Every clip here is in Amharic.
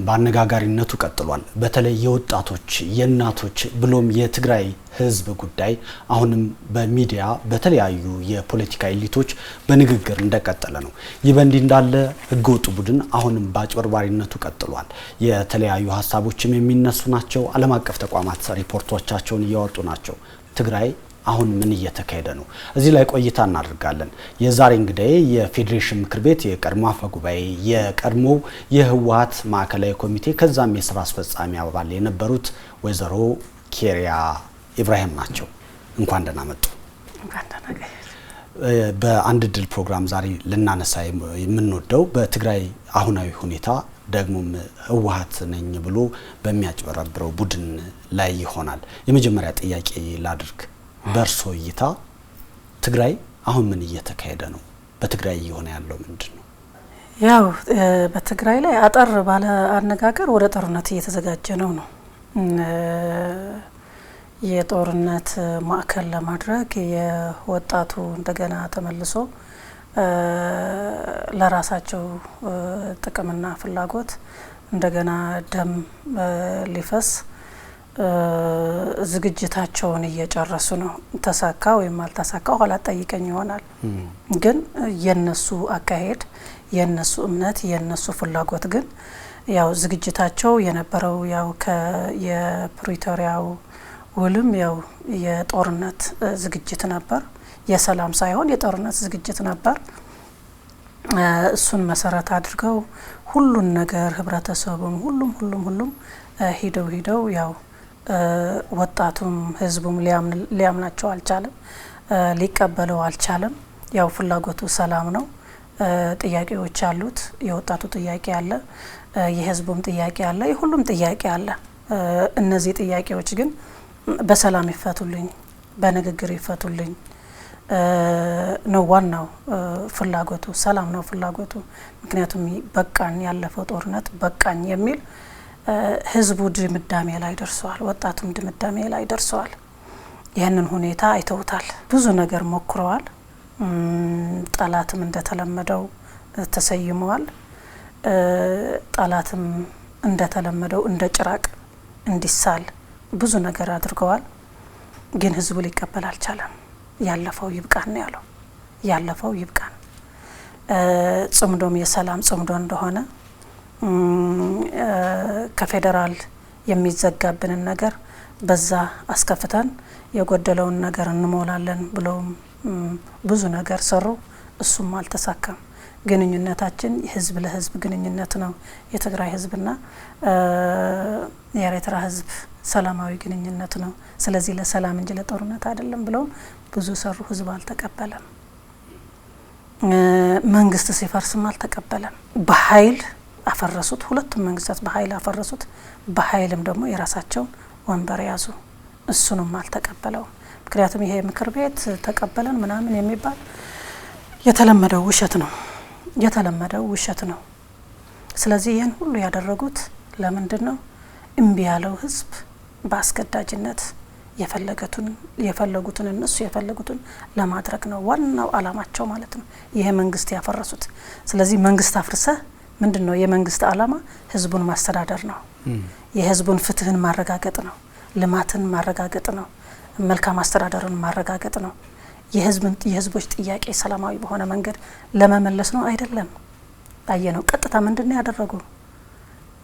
ባነጋጋሪነቱ ቀጥሏል። በተለይ የወጣቶች የእናቶች ብሎም የትግራይ ህዝብ ጉዳይ አሁንም በሚዲያ በተለያዩ የፖለቲካ ኤሊቶች በንግግር እንደቀጠለ ነው። ይህ በእንዲህ እንዳለ ህገወጥ ቡድን አሁንም በአጭበርባሪነቱ ቀጥሏል። የተለያዩ ሀሳቦችም የሚነሱ ናቸው። ዓለም አቀፍ ተቋማት ሪፖርቶቻቸውን እያወጡ ናቸው። ትግራይ አሁን ምን እየተካሄደ ነው? እዚህ ላይ ቆይታ እናደርጋለን። የዛሬ እንግዳዬ የፌዴሬሽን ምክር ቤት የቀድሞ አፈ ጉባኤ የቀድሞ የህወሓት ማዕከላዊ ኮሚቴ ከዛም የስራ አስፈጻሚ አባል የነበሩት ወይዘሮ ኬሪያ ኢብራሂም ናቸው። እንኳን ደህና መጡ። በአንድ ድል ፕሮግራም ዛሬ ልናነሳ የምንወደው በትግራይ አሁናዊ ሁኔታ ደግሞም ህወሓት ነኝ ብሎ በሚያጭበረብረው ቡድን ላይ ይሆናል። የመጀመሪያ ጥያቄ ላድርግ። በርሶ እይታ ትግራይ አሁን ምን እየተካሄደ ነው? በትግራይ እየሆነ ያለው ምንድነው? ያው በትግራይ ላይ አጠር ባለ አነጋገር ወደ ጦርነት እየተዘጋጀ ነው። የጦርነት ማዕከል ለማድረግ የወጣቱ እንደገና ተመልሶ ለራሳቸው ጥቅምና ፍላጎት እንደገና ደም ሊፈስ ዝግጅታቸውን እየጨረሱ ነው። ተሳካ ወይም አልተሳካ ኋላ ጠይቀኝ ይሆናል። ግን የነሱ አካሄድ፣ የነሱ እምነት፣ የነሱ ፍላጎት ግን ያው ዝግጅታቸው የነበረው ያው የፕሪቶሪያው ውልም ያው የጦርነት ዝግጅት ነበር። የሰላም ሳይሆን የጦርነት ዝግጅት ነበር። እሱን መሰረት አድርገው ሁሉን ነገር ህብረተሰቡም ሁሉም ሂደው ያው ወጣቱም ህዝቡም ሊያምናቸው አልቻለም፣ ሊቀበለው አልቻለም። ያው ፍላጎቱ ሰላም ነው። ጥያቄዎች አሉት። የወጣቱ ጥያቄ አለ፣ የህዝቡም ጥያቄ አለ፣ የሁሉም ጥያቄ አለ። እነዚህ ጥያቄዎች ግን በሰላም ይፈቱልኝ፣ በንግግር ይፈቱልኝ ነው ዋናው ፍላጎቱ። ሰላም ነው ፍላጎቱ። ምክንያቱም በቃን፣ ያለፈው ጦርነት በቃኝ የሚል ህዝቡ ድምዳሜ ላይ ደርሷል። ወጣቱም ድምዳሜ ላይ ደርሷል። ይህንን ሁኔታ አይተውታል። ብዙ ነገር ሞክረዋል። ጠላትም እንደተለመደው ተሰይመዋል። ጠላትም እንደተለመደው እንደ ጭራቅ እንዲሳል ብዙ ነገር አድርገዋል። ግን ህዝቡ ሊቀበል አልቻለም። ያለፈው ይብቃን ያለው ያለፈው ይብቃን። ጽምዶም የሰላም ጽምዶ እንደሆነ ከፌደራል የሚዘጋብንን ነገር በዛ አስከፍተን የጎደለውን ነገር እንሞላለን ብለው ብዙ ነገር ሰሩ። እሱም አልተሳካም። ግንኙነታችን ህዝብ ለህዝብ ግንኙነት ነው። የትግራይ ህዝብና የኤርትራ ህዝብ ሰላማዊ ግንኙነት ነው። ስለዚህ ለሰላም እንጂ ለጦርነት አይደለም ብለው ብዙ ሰሩ። ህዝብ አልተቀበለም። መንግስት ሲፈርስም አልተቀበለም። በኃይል አፈረሱት። ሁለቱም መንግስታት በኃይል አፈረሱት። በኃይልም ደግሞ የራሳቸውን ወንበር ያዙ። እሱንም አልተቀበለው። ምክንያቱም ይሄ ምክር ቤት ተቀበለን ምናምን የሚባል የተለመደው ውሸት ነው። ስለዚህ ይህን ሁሉ ያደረጉት ለምንድን ነው? እምቢ ያለው ህዝብ በአስገዳጅነት የፈለጉትን እነሱ የፈለጉትን ለማድረግ ነው ዋናው አላማቸው ማለት ነው። ይሄ መንግስት ያፈረሱት። ስለዚህ መንግስት አፍርሰ ምንድነው የመንግስት አላማ? ህዝቡን ማስተዳደር ነው። የህዝቡን ፍትህን ማረጋገጥ ነው። ልማትን ማረጋገጥ ነው። መልካም አስተዳደርን ማረጋገጥ ነው። የህዝቦች ጥያቄ ሰላማዊ በሆነ መንገድ ለመመለስ ነው አይደለም። አየነው። ቀጥታ ምንድነው ያደረጉ?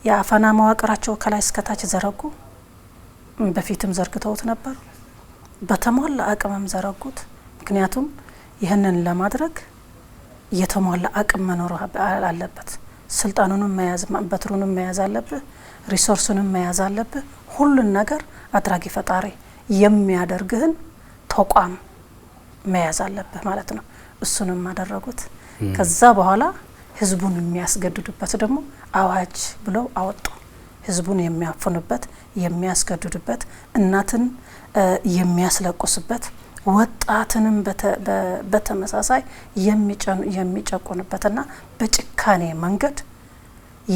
የአፈና መዋቅራቸው ከላይ እስከታች ዘረጉ። በፊትም ዘርግተውት ነበር። በተሟላ አቅምም ዘረጉት። ምክንያቱም ይህንን ለማድረግ የተሟላ አቅም መኖር አለበት። ስልጣኑንም መያዝ በትሩንም መያዝ አለበት። ሪሶርሱንም መያዝ አለበት። ሁሉን ነገር አድራጊ ፈጣሪ የሚያደርግህን ተቋም መያዝ አለበት ማለት ነው። እሱንም አደረጉት። ከዛ በኋላ ህዝቡን የሚያስገድዱበት ደግሞ አዋጅ ብለው አወጡ። ህዝቡን የሚያፍኑበት፣ የሚያስገድዱበት፣ እናትን የሚያስለቁስበት፣ ወጣትንም በተመሳሳይ የሚጨቁንበትና በጭካኔ መንገድ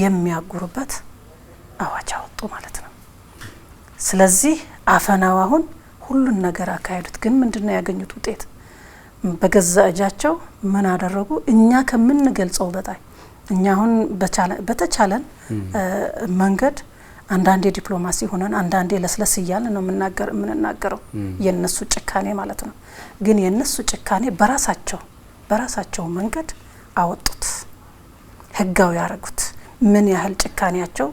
የሚያጉሩበት አዋጅ አወጡ ማለት ነው። ስለዚህ አፈናው አሁን ሁሉን ነገር አካሄዱት። ግን ምንድነው ያገኙት ውጤት? በገዛ እጃቸው ምን አደረጉ? እኛ ከምንገልጸው በላይ እኛ አሁን በተቻለን መንገድ አንዳንዴ ዲፕሎማሲ ሆነን አንዳንዴ ለስለስ እያልን ነው የምንናገረው የነሱ ጭካኔ ማለት ነው። ግን የነሱ ጭካኔ በራሳቸው መንገድ አወጡት፣ ህጋዊ ያደረጉት። ምን ያህል ጭካኔያቸው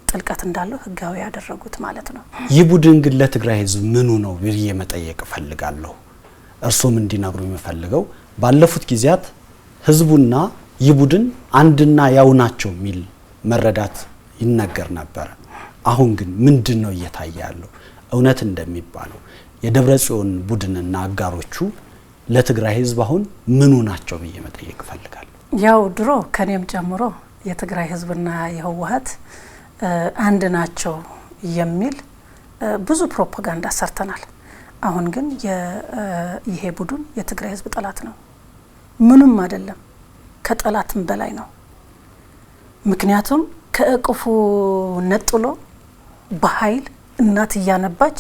ጥልቀት እንዳለው ህጋዊ ያደረጉት ማለት ነው። ይህ ቡድን ግን ለትግራይ ህዝብ ምኑ ነው ብዬ መጠየቅ ፈልጋለሁ። እርሱም እንዲነግሩ የሚፈልገው ባለፉት ጊዜያት ህዝቡና ይህ ቡድን አንድና ያው ናቸው የሚል መረዳት ይነገር ነበር። አሁን ግን ምንድነው እየታየ ያለው? እውነት እንደሚባለው የደብረጽዮን ቡድንና አጋሮቹ ለትግራይ ህዝብ አሁን ምኑ ናቸው ብዬ መጠየቅ ፈልጋለሁ። ያው ድሮ ከኔም ጨምሮ የትግራይ ህዝብና የህወሓት አንድ ናቸው የሚል ብዙ ፕሮፓጋንዳ ሰርተናል። አሁን ግን ይሄ ቡድን የትግራይ ህዝብ ጠላት ነው፣ ምንም አይደለም፣ ከጠላትም በላይ ነው። ምክንያቱም ከእቅፉ ነጥሎ በኃይል እናት እያነባች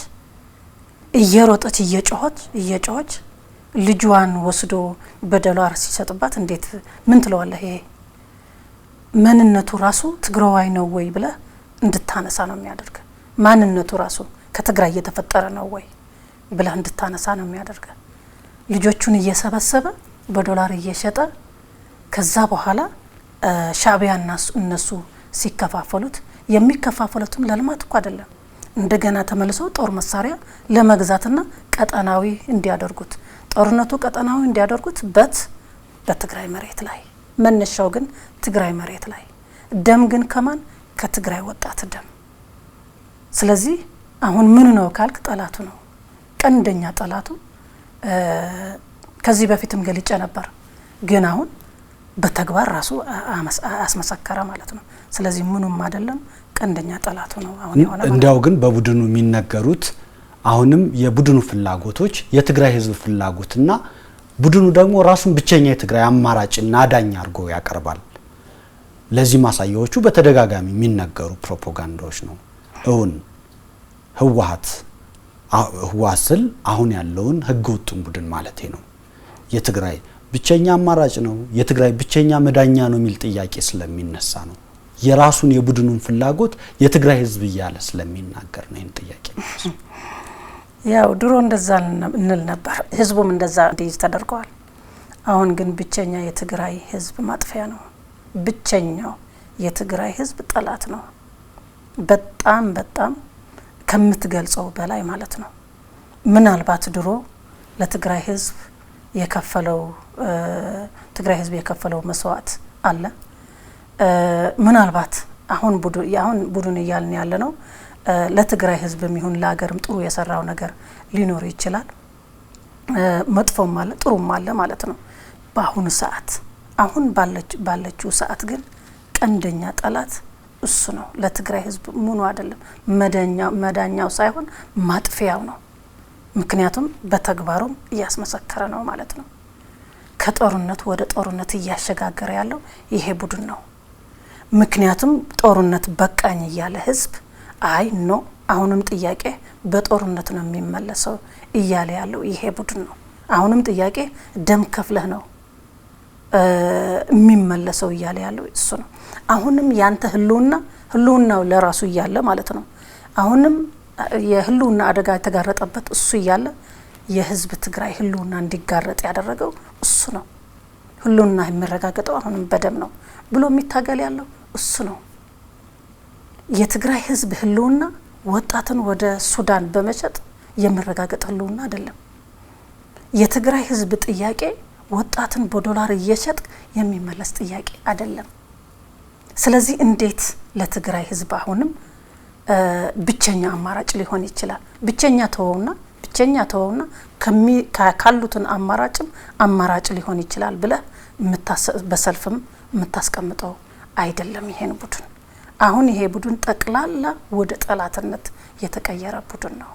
እየሮጠች እየጮኸች ልጇን ወስዶ በዶላር ሲሰጥባት እንዴት ምን ትለዋለህ? ይሄ ማንነቱ ራሱ ትግራዋይ ነው ወይ ብለህ እንድታነሳ ነው የሚያደርግ። ማንነቱ ራሱ ከትግራይ እየተፈጠረ ነው ወይ ብለህ እንድታነሳ ነው የሚያደርግ። ልጆቹን እየሰበሰበ በዶላር እየሸጠ ከዛ በኋላ ሻዕቢያና እነሱ ሲከፋፈሉት የሚከፋፈሉትም ለልማት እኮ አይደለም፣ እንደገና ተመልሰው ጦር መሳሪያ ለመግዛትና ቀጠናዊ እንዲያደርጉት ጦርነቱ ቀጠናዊ እንዲያደርጉት በትግራይ መሬት ላይ መነሻው ግን ትግራይ መሬት ላይ ደም ግን ከማን ከትግራይ ወጣት ደም። ስለዚህ አሁን ምን ነው ካልክ ጠላቱ ነው፣ ቀንደኛ ጠላቱ። ከዚህ በፊትም ገልጬ ነበር፣ ግን አሁን በተግባር ራሱ አስመሰከረ ማለት ነው። ስለዚህ ምኑም አይደለም፣ ቀንደኛ ጠላቱ ነው አሁን የሆነ። እንዲያው ግን በቡድኑ የሚነገሩት አሁንም የቡድኑ ፍላጎቶች የትግራይ ህዝብ ፍላጎትና ቡድኑ ደግሞ ራሱን ብቸኛ የትግራይ አማራጭና አዳኝ አድርጎ ያቀርባል። ለዚህ ማሳያዎቹ በተደጋጋሚ የሚነገሩ ፕሮፓጋንዳዎች ነው። እውን ህወሓት ስል አሁን ያለውን ህገወጡን ቡድን ማለቴ ነው የትግራይ ብቸኛ አማራጭ ነው፣ የትግራይ ብቸኛ መዳኛ ነው የሚል ጥያቄ ስለሚነሳ ነው። የራሱን የቡድኑን ፍላጎት የትግራይ ህዝብ እያለ ስለሚናገር ነው ይህን ጥያቄ ነው። ያው ድሮ እንደዛ እንል ነበር፣ ህዝቡም እንደዛ እንዲይዝ ተደርገዋል። አሁን ግን ብቸኛ የትግራይ ህዝብ ማጥፊያ ነው፣ ብቸኛው የትግራይ ህዝብ ጠላት ነው። በጣም ከምትገልጸው በላይ ማለት ነው። ምናልባት ድሮ ለትግራይ ህዝብ የከፈለው መስዋዕት አለ። ምናልባት አሁን ቡድን እያልን ያለ ነው ለትግራይ ህዝብ የሚሆን ለሀገርም ጥሩ የሰራው ነገር ሊኖር ይችላል። መጥፎም አለ ጥሩም አለ ማለት ነው። በአሁኑ ሰዓት አሁን ባለችው ሰዓት ግን ቀንደኛ ጠላት እሱ ነው። ለትግራይ ህዝብ ምኑ አይደለም መዳኛው ሳይሆን ማጥፊያው ነው። ምክንያቱም በተግባሩም እያስመሰከረ ነው ማለት ነው። ከጦርነት ወደ ጦርነት እያሸጋገረ ያለው ይሄ ቡድን ነው። ምክንያቱም ጦርነት በቃኝ እያለ ህዝብ አይ ኖ አሁንም ጥያቄ በጦርነት ነው የሚመለሰው እያለ ያለው ይሄ ቡድን ነው። አሁንም ጥያቄ ደም ከፍለህ ነው የሚመለሰው እያለ ያለው እሱ ነው። አሁንም ያንተ ህልውናው ለራሱ እያለ ማለት ነው። አሁንም የህልውና አደጋ የተጋረጠበት እሱ እያለ የህዝብ ትግራይ ህልውና እንዲጋረጥ ያደረገው እሱ ነው። ህልውና የሚረጋገጠው አሁንም በደም ነው ብሎ የሚታገል ያለው እሱ ነው። የትግራይ ህዝብ ህልውና ወጣትን ወደ ሱዳን በመሸጥ የሚረጋገጥ ህልውና አይደለም። የትግራይ ህዝብ ጥያቄ ወጣትን በዶላር እየሸጥ የሚመለስ ጥያቄ አይደለም። ስለዚህ እንዴት ለትግራይ ህዝብ አሁንም ብቸኛ አማራጭ ሊሆን ይችላል? ብቸኛ ተወውና ካሉትን አማራጭ ሊሆን ይችላል ብለህ በሰልፍም የምታስቀምጠው አይደለም። ይሄን ቡድን አሁን ይሄ ቡድን ጠቅላላ ወደ ጠላትነት የተቀየረ ቡድን ነው።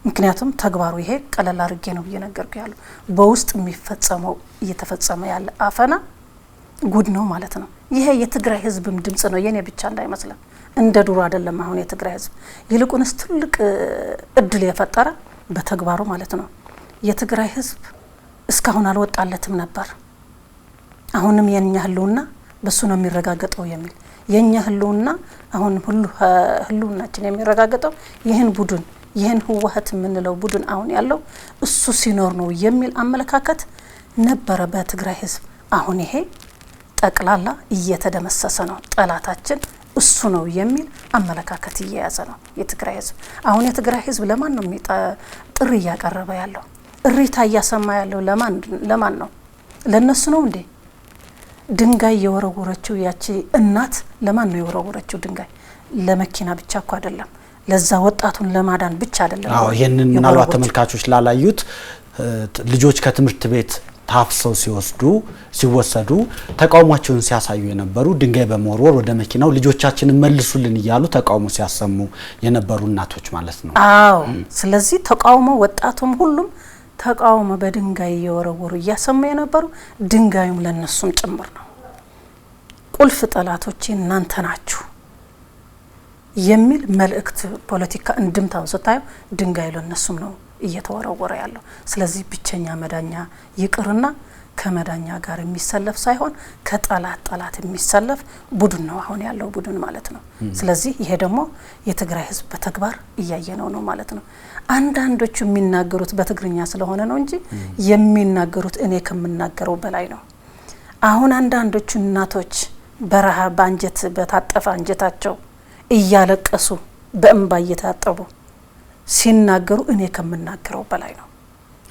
ምክንያቱም ተግባሩ ይሄ ቀለል አድርጌ ነው እየነገርኩ ያለው በውስጥ የሚፈጸመው እየተፈጸመ ያለ አፈና ጉድ ነው ማለት ነው። ይሄ የትግራይ ህዝብም ድምጽ ነው፣ የኔ ብቻ እንዳይመስለን። እንደ ዱሮ አይደለም። አሁን የትግራይ ህዝብ ይልቁንስ ትልቅ እድል የፈጠረ በተግባሩ ማለት ነው። የትግራይ ህዝብ እስካሁን አልወጣለትም ነበር። አሁንም የኛ ህልውና በሱ ነው የሚረጋገጠው የሚል የኛ ህልውና አሁን ሁሉ ህልውናችን የሚረጋገጠው ይህን ቡድን ይህን ህወሓት የምንለው ቡድን አሁን ያለው እሱ ሲኖር ነው የሚል አመለካከት ነበረ በትግራይ ህዝብ። አሁን ይሄ ጠቅላላ እየተደመሰሰ ነው። ጠላታችን እሱ ነው የሚል አመለካከት እየያዘ ነው የትግራይ ህዝብ። አሁን የትግራይ ህዝብ ለማን ነው ጥሪ እያቀረበ ያለው? እሪታ እያሰማ ያለው ለማን ነው? ለነሱ ነው እንዴ? ድንጋይ የወረወረችው ያቺ እናት ለማን ነው የወረወረችው ድንጋይ? ለመኪና ብቻ እኮ አይደለም፣ ለዛ ወጣቱን ለማዳን ብቻ አይደለም። አዎ ይሄንን ምናልባት ተመልካቾች ላላዩት ልጆች ከትምህርት ቤት ታፍሰው ሲወሰዱ ተቃውሟቸውን ሲያሳዩ የነበሩ ድንጋይ በመወርወር ወደ መኪናው ልጆቻችንን መልሱልን እያሉ ተቃውሞ ሲያሰሙ የነበሩ እናቶች ማለት ነው። አዎ ስለዚህ ተቃውሞ ወጣቱም ሁሉም ተቃውሞ በድንጋይ እየወረወሩ እያሰሙ የነበሩ ድንጋዩም ለነሱም ጭምር ነው። ቁልፍ ጠላቶች እናንተ ናችሁ የሚል መልእክት ፖለቲካ እንድምታው ስታዩ ድንጋይ ለነሱም ነው እየተወረወረ ያለው። ስለዚህ ብቸኛ መዳኛ ይቅርና ከመዳኛ ጋር የሚሰለፍ ሳይሆን ከጠላት የሚሰለፍ ቡድን ነው አሁን ያለው ቡድን ማለት ነው። ስለዚህ ይሄ ደግሞ የትግራይ ህዝብ በተግባር እያየነው ነው ማለት ነው። አንዳንዶቹ የሚናገሩት በትግርኛ ስለሆነ ነው እንጂ የሚናገሩት እኔ ከምናገረው በላይ ነው። አሁን አንዳንዶቹ እናቶች በረሃ ባንጀት በታጠፈ አንጀታቸው እያለቀሱ በእንባ እየታጠቡ ሲናገሩ እኔ ከምናገረው በላይ ነው።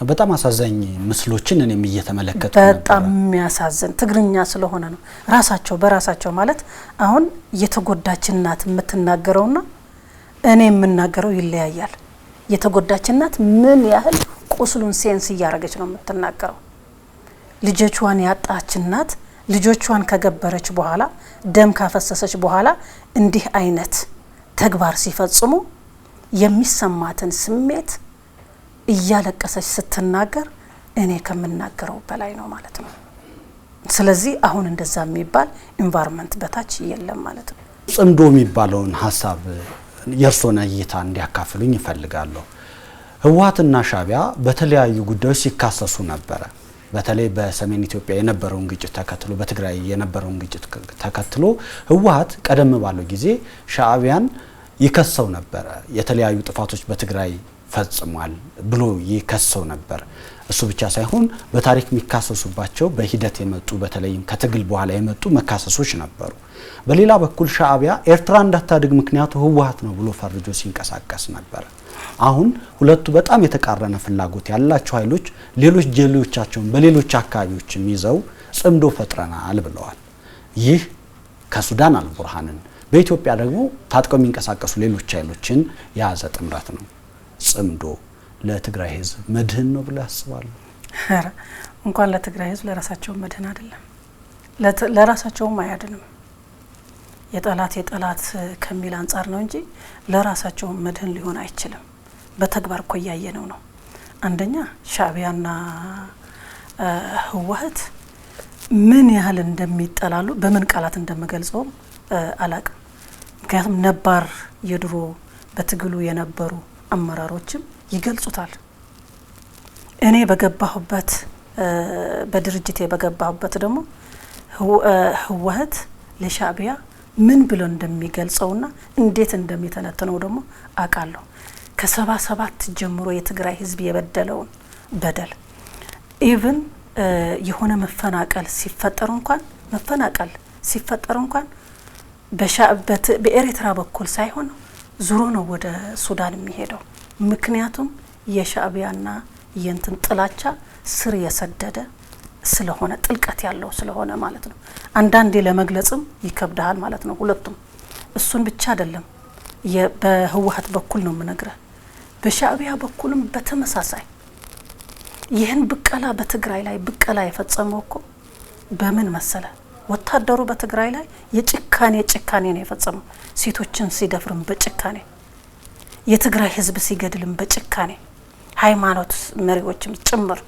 በጣም አሳዛኝ ምስሎችን እኔም እየተመለከቱ ነበር። በጣም የሚያሳዝን ትግርኛ ስለሆነ ነው። ራሳቸው በራሳቸው ማለት አሁን የተጎዳች እናት የምትናገረውና እኔ የምናገረው ይለያያል። የተጎዳች እናት ምን ያህል ቁስሉን ሴንስ እያረገች ነው የምትናገረው። ልጆቿን ያጣች እናት ልጆቿን ከገበረች በኋላ ደም ካፈሰሰች በኋላ እንዲህ አይነት ተግባር ሲፈጽሙ የሚሰማትን ስሜት እያለቀሰች ስትናገር እኔ ከምናገረው በላይ ነው ማለት ነው። ስለዚህ አሁን እንደዛ የሚባል ኢንቫይሮንመንት በታች የለም ማለት ነው። ጽምዶ የሚባለውን ሀሳብ የርሶና እይታ እንዲያካፍሉኝ ይፈልጋለሁ። ህወሓትና ሻዕቢያ በተለያዩ ጉዳዮች ሲካሰሱ ነበር። በተለይ በሰሜን ኢትዮጵያ የነበረውን ግጭት ተከትሎ በትግራይ የነበረውን ግጭት ተከትሎ ህወሓት ቀደም ባለው ጊዜ ሻዕቢያን ይከሰው ነበር። የተለያዩ ጥፋቶች በትግራይ ፈጽሟል ብሎ ይከሰው ነበር። እሱ ብቻ ሳይሆን በታሪክ የሚካሰሱባቸው በሂደት የመጡ በተለይም ከትግል በኋላ የመጡ መካሰሶች ነበሩ። በሌላ በኩል ሻዕቢያ ኤርትራ እንዳታድግ ምክንያቱ ህወሓት ነው ብሎ ፈርጆ ሲንቀሳቀስ ነበር። አሁን ሁለቱ በጣም የተቃረነ ፍላጎት ያላቸው ኃይሎች ሌሎች ጀሌዎቻቸውን በሌሎች አካባቢዎችም ይዘው ጽምዶ ፈጥረናል ብለዋል። ይህ ከሱዳን አልቡርሃንን በኢትዮጵያ ደግሞ ታጥቀው የሚንቀሳቀሱ ሌሎች ኃይሎችን የያዘ ጥምረት ነው። ጽምዶ ለትግራይ ህዝብ መድህን ነው ብለው ያስባሉ? እንኳን ለትግራይ ህዝብ ለራሳቸው መድህን አይደለም፣ ለራሳቸውም አያድንም። የጠላት ከሚል አንጻር ነው እንጂ ለራሳቸው መድህን ሊሆን አይችልም። በተግባር እኮ ያየነው ነው። አንደኛ ሻዕቢያና ህወሓት ምን ያህል እንደሚጠላሉ በምን ቃላት እንደምገልጸው አላቅም። ምክንያቱም ነባር የድሮ በትግሉ የነበሩ አመራሮችም ይገልጹታል። እኔ በገባሁበት በድርጅቴ በገባሁበት ደግሞ ህወሓት ለሻዕቢያ ምን ብሎ እንደሚገልጸውና እንዴት እንደሚተነተነው ደግሞ አቃለሁ። ከ77 ጀምሮ የትግራይ ህዝብ የበደለውን በደል ኢቭን የሆነ መፈናቀል ሲፈጠር እንኳን በኤርትራ በኩል ሳይሆን ዙሮ ነው ወደ ሱዳን የሚሄደው። ምክንያቱም የሻዕቢያና የንትን ጥላቻ ስር የሰደደ ስለሆነ ጥልቀት ያለው ስለሆነ ማለት ነው። አንዳንዴ ለመግለጽም ይከብዳል ማለት ነው ሁለቱም። እሱን ብቻ አይደለም በህወሓት በኩል ነው የምነግርህ፣ በሻዕቢያ በኩልም በተመሳሳይ ይህን ብቀላ በትግራይ ላይ ብቀላ የፈጸመው እኮ በምን መሰለ? ወታደሩ በትግራይ ላይ የጭካኔ ነው የፈጸመው። ሴቶችን ሲደፍርም በጭካኔ፣ የትግራይ ህዝብ ሲገድልም በጭካኔ፣ ሃይማኖት መሪዎችም ጭምር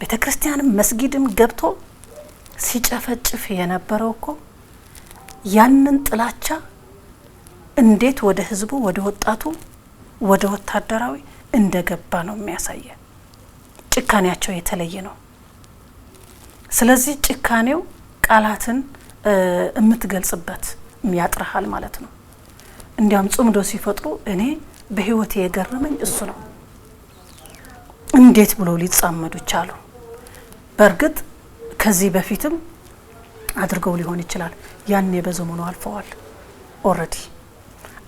ቤተክርስቲያንም መስጊድም ገብቶ ሲጨፈጭፍ የነበረው እኮ ያንን ጥላቻ እንዴት ወደ ህዝቡ ወደ ወጣቱ ወደ ወታደራዊ እንደገባ ነው የሚያሳየ። ጭካኔያቸው የተለየ ነው። ስለዚህ ጭካኔው ቃላትን እምትገልጽበት የሚያጥራሃል ማለት ነው። እንዲያም ጽምዶ ሲፈጥሩ እኔ በህይወቴ የገረመኝ እሱ ነው። እንዴት ብሎ ሊጻመዱ ቻሉ? በርግጥ ከዚህ በፊትም አድርገው ሊሆን ይችላል። ያኔ በዘመኑ አልፈዋል ኦሬዲ።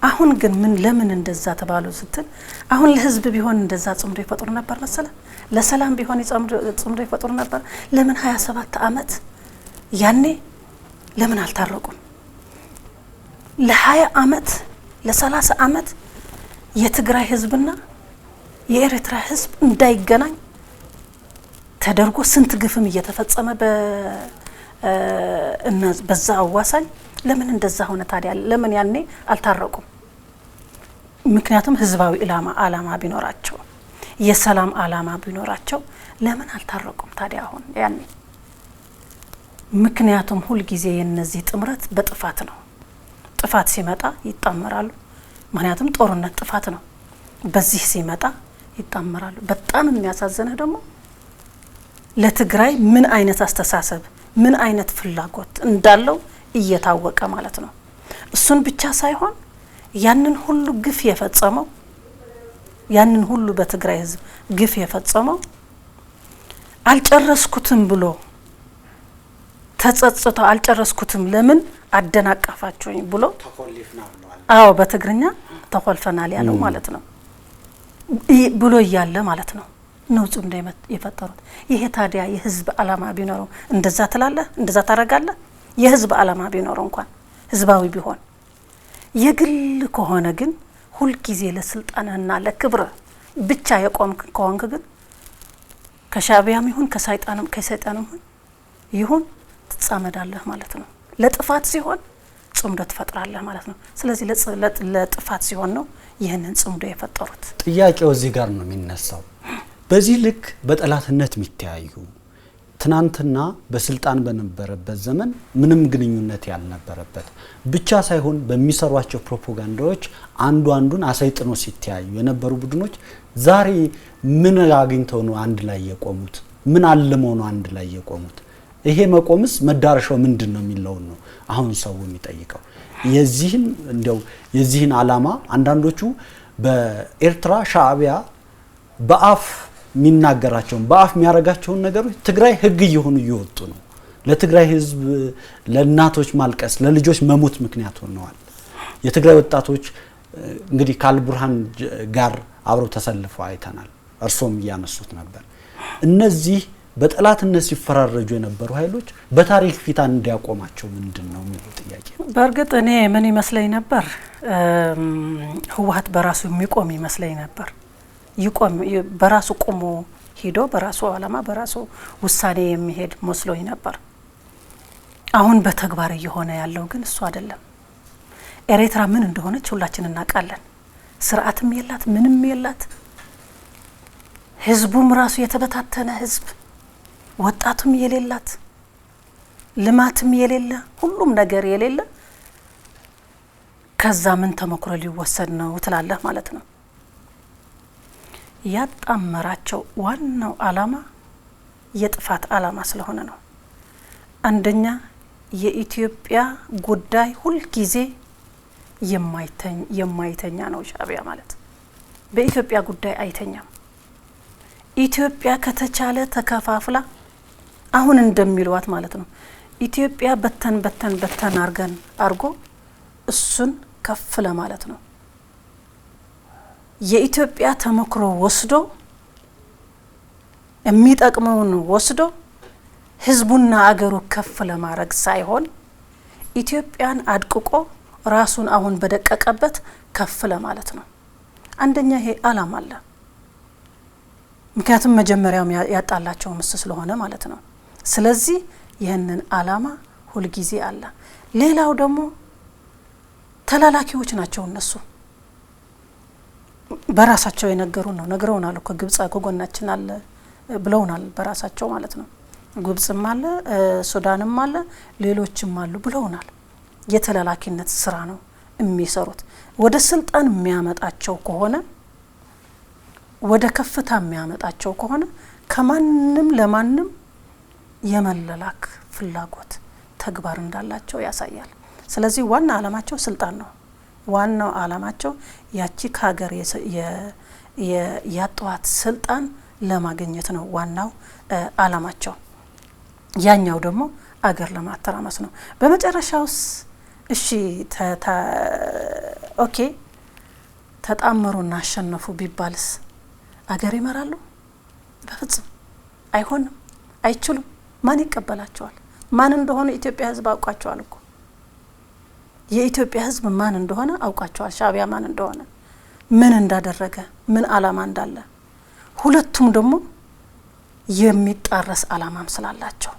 አሁን ግን ምን ለምን እንደዛ ተባሉ ስትል አሁን ለህዝብ ቢሆን እንደዛ ጽምዶ ይፈጥሩ ነበር መሰለ? ለሰላም ቢሆን ጽምዶ ይፈጥሩ ነበር? ለምን 27 አመት ያኔ ለምን አልታረቁም? ለ20 አመት ለ30 አመት የትግራይ ህዝብና የኤርትራ ህዝብ እንዳይገናኝ ተደርጎ ስንት ግፍም እየተፈጸመ በዛ አዋሳኝ ለምን እንደዛ ሆነ ታዲያ? ለምን ያኔ አልታረቁም? ምክንያቱም ህዝባዊ አላማ ቢኖራቸው የሰላም አላማ ቢኖራቸው ለምን አልታረቁም ታዲያ አሁን ያኔ? ምክንያቱም ሁሉ ጊዜ የነዚህ ጥምረት በጥፋት ነው። ጥፋት ሲመጣ ይጣመራሉ። ምክንያቱም ጦርነት ጥፋት ነው። በዚህ ሲመጣ ይጣመራሉ። በጣም የሚያሳዝነው ደግሞ ለትግራይ ምን አይነት አስተሳሰብ ምን አይነት ፍላጎት እንዳለው እየታወቀ ማለት ነው። እሱን ብቻ ሳይሆን ያንን ሁሉ ግፍ የፈጸመው ያንን ሁሉ በትግራይ ህዝብ ግፍ የፈጸመው አልጨረስኩትም ብሎ ተጸጽቶ አልጨረስኩትም ለምን አደናቀፋችሁኝ ብሎ ተቆልፍና ብለዋል። አዎ በትግርኛ ተቆልፈናል ያለው ማለት ነው ብሎ እያለ ማለት ነው ነው ጽምዶ የፈጠሩት። ይሄ ታዲያ የህዝብ አላማ ቢኖረው እንደዛ ትላለህ? እንደዛ ታረጋለህ? የህዝብ አላማ ቢኖረው እንኳን ህዝባዊ ቢሆን የግል ከሆነ ግን ሁሉ ጊዜ ለስልጣንና ለክብር ብቻ የቆምክ ከሆንክ ግን ከሻዕቢያም ይሁን ከሰይጣንም ይሁን ትጻመዳለህ ማለት ነው። ለጥፋት ሲሆን ጽምዶ ትፈጥራለህ ማለት ነው። ስለዚህ ለጥፋት ሲሆን ነው ይሄንን ጽምዶ የፈጠሩት። ጥያቄው እዚህ ጋር ነው የሚነሳው። በዚህ ልክ በጠላትነት የሚተያዩ ትናንትና በስልጣን በነበረበት ዘመን ምንም ግንኙነት ያልነበረበት ብቻ ሳይሆን በሚሰሯቸው ፕሮፓጋንዳዎች አንዱን አሰይጥኖ ሲተያዩ የነበሩ ቡድኖች ዛሬ ምን አግኝተው ነው አንድ ላይ የቆሙት? ምን አልመው ነው አንድ ላይ የቆሙት? ይሄ መቆምስ መዳረሻው ምንድነው የሚለው ነው አሁን ሰው የሚጠይቀው። የዚህን አላማ አንዳንዶቹ በኤርትራ ሻዕቢያ በአፍ ሚናገራቸውን በአፍ የሚያረጋቸውን ነገሮች ትግራይ ህግ እየሆኑ እየወጡ ነው። ለትግራይ ህዝብ ለእናቶች ማልቀስ ለልጆች መሞት ምክንያት ሆነዋል። የትግራይ ወጣቶች እንግዲህ ከአልቡርሃን ጋር አብረው ተሰልፈው አይተናል። እርሶም ያነሱት ነበር። እነዚህ በጠላትነት ሲፈራረጁ የነበሩ ኃይሎች በታሪክ ፊት እንዲያቆማቸው ምንድነው የሚለው ጥያቄ። በርግጥ እኔ ምን ይመስለኝ ነበር ህወሓት በራሱ የሚቆም ይመስለኝ ነበር። ይቆም በራሱ ቆሞ ሄዶ በራሱ አላማ በራሱ ውሳኔ የሚሄድ መስሎኝ ነበር። አሁን በተግባር እየሆነ ያለው ግን እሱ አይደለም። ኤርትራ ምን እንደሆነች ሁላችን እናውቃለን። ስርዓትም የላት ምንም የላት። ህዝቡም ራሱ የተበታተነ ህዝብ፣ ወጣቱም የሌላት፣ ልማትም የሌለ፣ ሁሉም ነገር የሌለ። ከዛ ምን ተመክሮ ሊወሰድ ነው ትላለህ ማለት ነው። ያጣመራቸው ዋናው አላማ የጥፋት አላማ ስለሆነ ነው። አንደኛ የኢትዮጵያ ጉዳይ ሁሉ ጊዜ የማይተኛ ነው ሻዕቢያ ማለት። በኢትዮጵያ ጉዳይ አይተኛም። ኢትዮጵያ ከተቻለ ተከፋፍላ አሁን እንደሚሏት ማለት ነው ኢትዮጵያ በተን አርጎ እሱን ከፍ ለማለት ነው። የኢትዮጵያ ተመክሮ ወስዶ የሚጠቅመውን ወስዶ ህዝቡና አገሩ ከፍ ለማድረግ ሳይሆን ኢትዮጵያን አድቅቆ ራሱን አሁን በደቀቀበት ከፍ ለማለት ነው። አንደኛ ይሄ አላማ አለ። ምክንያቱም መጀመሪያውም ያጣላቸው ምስ ስለሆነ ማለት ነው። ስለዚህ ይሄንን አላማ ሁሉ ጊዜ አለ። ሌላው ደግሞ ተላላኪዎች ናቸው እነሱ በራሳቸው የነገሩን ነው። ነግረውናል እኮ ግብጽ ከጎናችን አለ ብለውናል በራሳቸው ማለት ነው። ግብጽም አለ ሱዳንም አለ ሌሎችም አሉ ብለውናል። የተላላኪነት ስራ ነው የሚሰሩት። ወደ ስልጣን የሚያመጣቸው ከሆነ ወደ ከፍታ የሚያመጣቸው ከሆነ ከማንም ለማንም የመለላክ ፍላጎት ተግባር እንዳላቸው ያሳያል። ስለዚህ ዋና ዓላማቸው ስልጣን ነው። ዋናው ዓላማቸው ያቺ ከሀገር ያጧት ስልጣን ለማግኘት ነው ዋናው ዓላማቸው። ያኛው ደግሞ አገር ለማተራመስ ነው። በመጨረሻውስ እሺ ኦኬ ተጣመሩና አሸነፉ ቢባልስ አገር ይመራሉ? በፍጹም አይሆንም፣ አይችሉም። ማን ይቀበላቸዋል? ማን እንደሆነ ኢትዮጵያ ህዝብ አውቃቸዋል እኮ። የኢትዮጵያ ህዝብ ማን እንደሆነ አውቃቸዋል። ሻዕቢያ ማን እንደሆነ፣ ምን እንዳደረገ፣ ምን ዓላማ እንዳለ፣ ሁለቱም ደግሞ የሚጣረስ ዓላማም ስላላቸው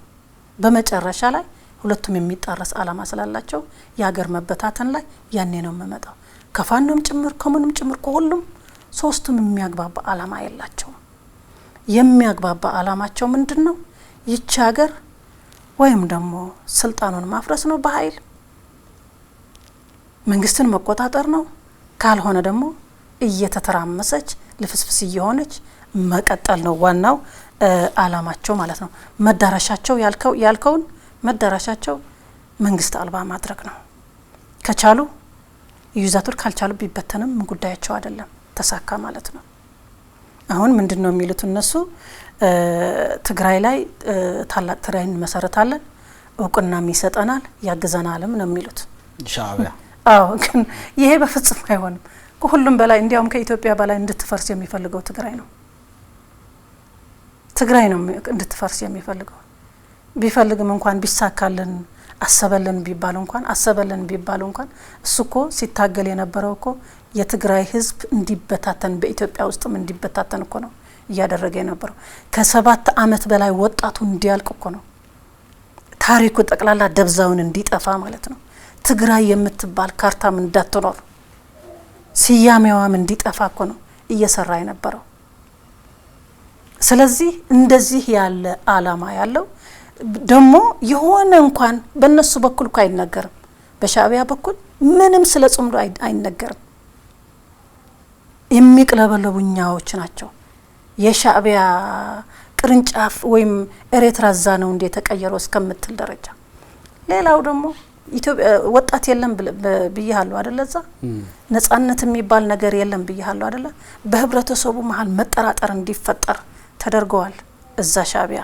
በመጨረሻ ላይ ሁለቱም የሚጣረስ ዓላማ ስላላቸው የሀገር መበታተን ላይ ያኔ ነው የምመጣው። ከፋኖም ጭምር ከምንም ጭምር ከሁሉም ሶስቱም የሚያግባባ ዓላማ የላቸው። የሚያግባባ ዓላማቸው ምንድነው? ይቺ ሀገር ወይም ደግሞ ስልጣኑን ማፍረስ ነው በኃይል መንግስትን መቆጣጠር ነው። ካልሆነ ደግሞ እየተተራመሰች ልፍስፍስ እየሆነች መቀጠል ነው ዋናው ዓላማቸው ማለት ነው። መዳረሻቸው ያልከውን መዳረሻቸው መንግስት አልባ ማድረግ ነው። ከቻሉ ይዛቱር ካልቻሉ ቢበተንም ጉዳያቸው አይደለም፣ ተሳካ ማለት ነው። አሁን ምንድነው የሚሉት እነሱ ትግራይ ላይ ታላቅ ትግራይ እንመሰረታለን፣ እውቅናም ይሰጠናል፣ ያግዘናልም ነው የሚሉት ሻዕቢያ። አዎ ግን ይሄ በፍጹም አይሆንም። ከሁሉም በላይ እንዲያውም ከኢትዮጵያ በላይ እንድትፈርስ የሚፈልገው ትግራይ ነው። ትግራይ ነው እንድትፈርስ የሚፈልገው። ቢፈልግም እንኳን ቢሳካልን አሰበልን ቢባል እንኳን እሱ እኮ ሲታገል የነበረው እኮ የትግራይ ህዝብ እንዲበታተን በኢትዮጵያ ውስጥም እንዲበታተን እኮ ነው እያደረገ የነበረው። ከ7 ዓመት በላይ ወጣቱ እንዲያልቅ እኮ ነው። ታሪኩ ጠቅላላ ደብዛውን እንዲጠፋ ማለት ነው። ትግራይ የምትባል ካርታም እንዳትኖር ሲያሜዋም እንዲጠፋ እኮ ነው እየሰራ የነበረው። ስለዚህ እንደዚህ ያለ ዓላማ ያለው ደግሞ የሆነ እንኳን በእነሱ በኩል እኮ አይነገርም። በሻዕቢያ በኩል ምንም ስለ ጽምዶ አይነገርም። የሚቅለበለቡኛዎች ናቸው። የሻዕቢያ ቅርንጫፍ ወይም ኤርትራ ዛ ነው እንደ ተቀየረው እስከምትል ደረጃ። ሌላው ደግሞ ኢትዮጵያ ወጣት የለም ብያለሁ አይደል? እዛ ነጻነት የሚባል ነገር የለም ብያለሁ አይደል? በህብረተሰቡ መሃል መጠራጠር እንዲፈጠር ተደርገዋል። እዛ ሻዕቢያ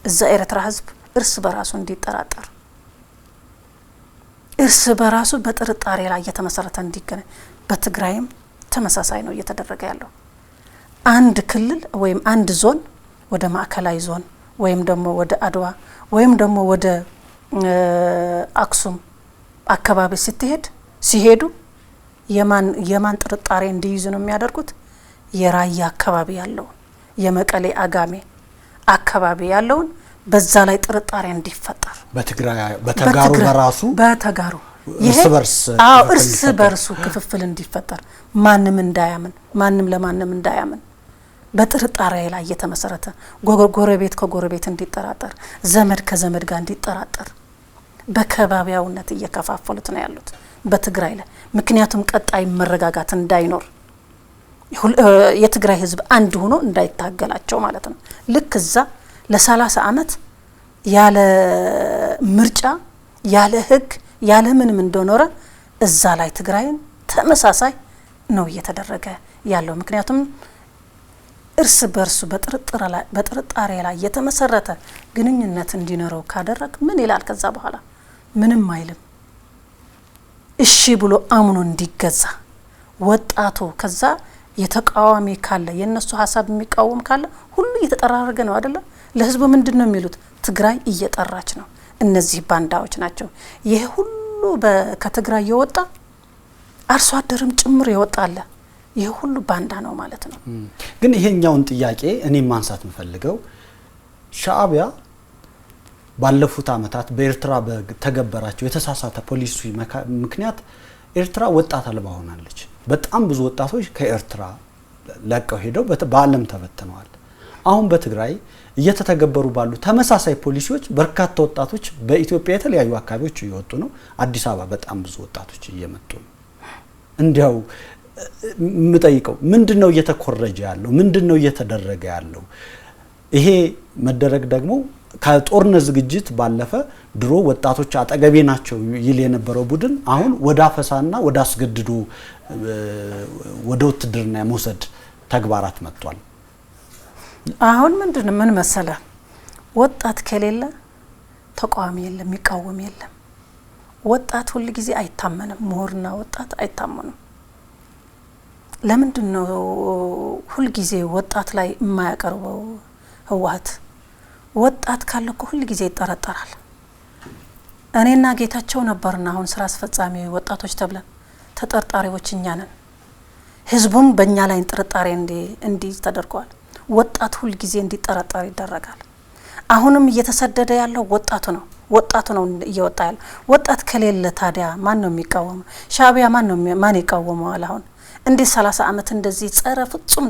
እዛ ኤርትራ ህዝብ እርስ በራሱ እንዲጠራጠር፣ እርስ በራሱ በጥርጣሬ ላይ የተመሰረተ እንዲገናኝ። በትግራይም ተመሳሳይ ነው እየተደረገ ያለው። አንድ ክልል ወይም አንድ ዞን ወደ ማዕከላዊ ዞን ወይም ደግሞ ወደ አድዋ ወይም ደግሞ ወደ አክሱም አካባቢ ሲሄዱ የማን ጥርጣሬ እንዲይዙ ነው የሚያደርጉት? የራያ አካባቢ ያለው የመቀሌ አጋሜ አካባቢ ያለውን በዛ ላይ ጥርጣሬ እንዲፈጠር በተጋሩ በራሱ በተጋሩ እርስ በርሱ ክፍፍል እንዲፈጠር ማንም እንዳያምን ማንም ለማንም እንዳያምን በጥርጣሬ ላይ የተመሰረተ ጎረቤት ከጎረቤት እንዲጠራጠር ዘመድ ከዘመድ ጋር እንዲጠራጠር በከባቢያውነት እየከፋፈሉት ነው ያሉት በትግራይ ላይ። ምክንያቱም ቀጣይ መረጋጋት እንዳይኖር የትግራይ ህዝብ አንድ ሆኖ እንዳይታገላቸው ማለት ነው። ልክ እዛ ለ30 ዓመት ያለ ምርጫ ያለ ህግ ያለ ምንም እንደኖረ እዛ ላይ ትግራይን ተመሳሳይ ነው እየተደረገ ያለው። ምክንያቱም እርስ በርሱ በጥርጣሬ ላይ የተመሰረተ ግንኙነት እንዲኖረው ካደረግ ምን ይላል? ከዛ በኋላ ምንም አይልም። እሺ ብሎ አምኖ እንዲገዛ ወጣቱ ከዛ የተቃዋሚ ካለ የነሱ ሐሳብ የሚቃወም ካለ ሁሉ እየተጠራረገ ነው አይደለ? ለህዝቡ ምንድነው የሚሉት? ትግራይ እየጠራች ነው፣ እነዚህ ባንዳዎች ናቸው። ይሄ ሁሉ ከትግራይ የወጣ አርሶ አደርም ጭምር ይወጣል። ይሄ ሁሉ ባንዳ ነው ማለት ነው። ግን ይሄኛውን ጥያቄ እኔ ማንሳት እንፈልገው ሻዕቢያ ባለፉት አመታት በኤርትራ በተገበራቸው የተሳሳተ ፖሊሲ ምክንያት ኤርትራ ወጣት አልባ ሆናለች። በጣም ብዙ ወጣቶች ከኤርትራ ለቀው ሄደው በዓለም ተበትነዋል። አሁን በትግራይ እየተተገበሩ ባሉ ተመሳሳይ ፖሊሲዎች በርካታ ወጣቶች በኢትዮጵያ የተለያዩ አካባቢዎች እየወጡ ነው። አዲስ አበባ በጣም ብዙ ወጣቶች እየመጡ ነው። እንዲያው ምጠይቀው ምንድነው እየተኮረጀ ያለው? ምንድነው እየተደረገ ያለው? ይሄ መደረግ ደግሞ ከጦርነት ዝግጅት ባለፈ ድሮ ወጣቶች አጠገቤ ናቸው ይል የነበረው ቡድን አሁን ወደ አፈሳና ወደ አስገድዶ ወደ ውትድርና የመውሰድ ተግባራት መጥቷል። አሁን ምንድነው ምን መሰለ ወጣት ከሌለ ተቃዋሚ የለም የሚቃወም የለም። ወጣት ሁሉ ጊዜ አይታመንም። ምሁርና ወጣት አይታመኑም። ለምንድነው ሁሉ ጊዜ ወጣት ላይ የማያቀርበው ህወሓት? ወጣት ካለ እኮ ሁሉ ጊዜ ይጠራጠራል። እኔና ጌታቸው ነበርና አሁን ስራ አስፈጻሚ ወጣቶች ተብለን ተጠርጣሪዎች እኛ ነን። ህዝቡም በእኛ ላይ ጥርጣሬ እንዲ ተደርጓል። ወጣት ሁሉ ጊዜ እንዲጠራጠር ይደረጋል። አሁንም እየተሰደደ ያለው ወጣቱ ነው እየወጣ ያለው። ወጣት ከሌለ ታዲያ ማን ነው የሚቃወመው? ሻዕቢያ ማን ይቃወመዋል? አሁን እንዴ 30 አመት እንደዚህ ፍጹም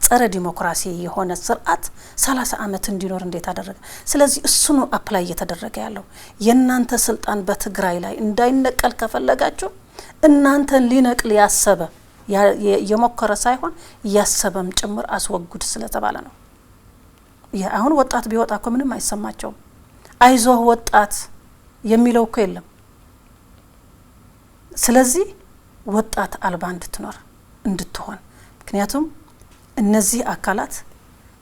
ጸረ ዲሞክራሲ የሆነ ስርዓት 30 አመት እንዲኖር እንዴት አደረገ? ስለዚህ እሱ ነው አፕላይ እየተደረገ ያለው። የናንተ ስልጣን በትግራይ ላይ እንዳይነቀል ከፈለጋችሁ እናንተን ሊነቅል ያሰበ የሞከረ ሳይሆን ያሰበም ጭምር አስወጉድ ስለተባለ ነው። አሁን ወጣት ቢወጣ እኮ ምንም አይሰማቸውም። አይዞህ ወጣት የሚለው እኮ የለም። ስለዚህ ወጣት አልባ እንድትሆን ምክንያቱም እነዚህ አካላት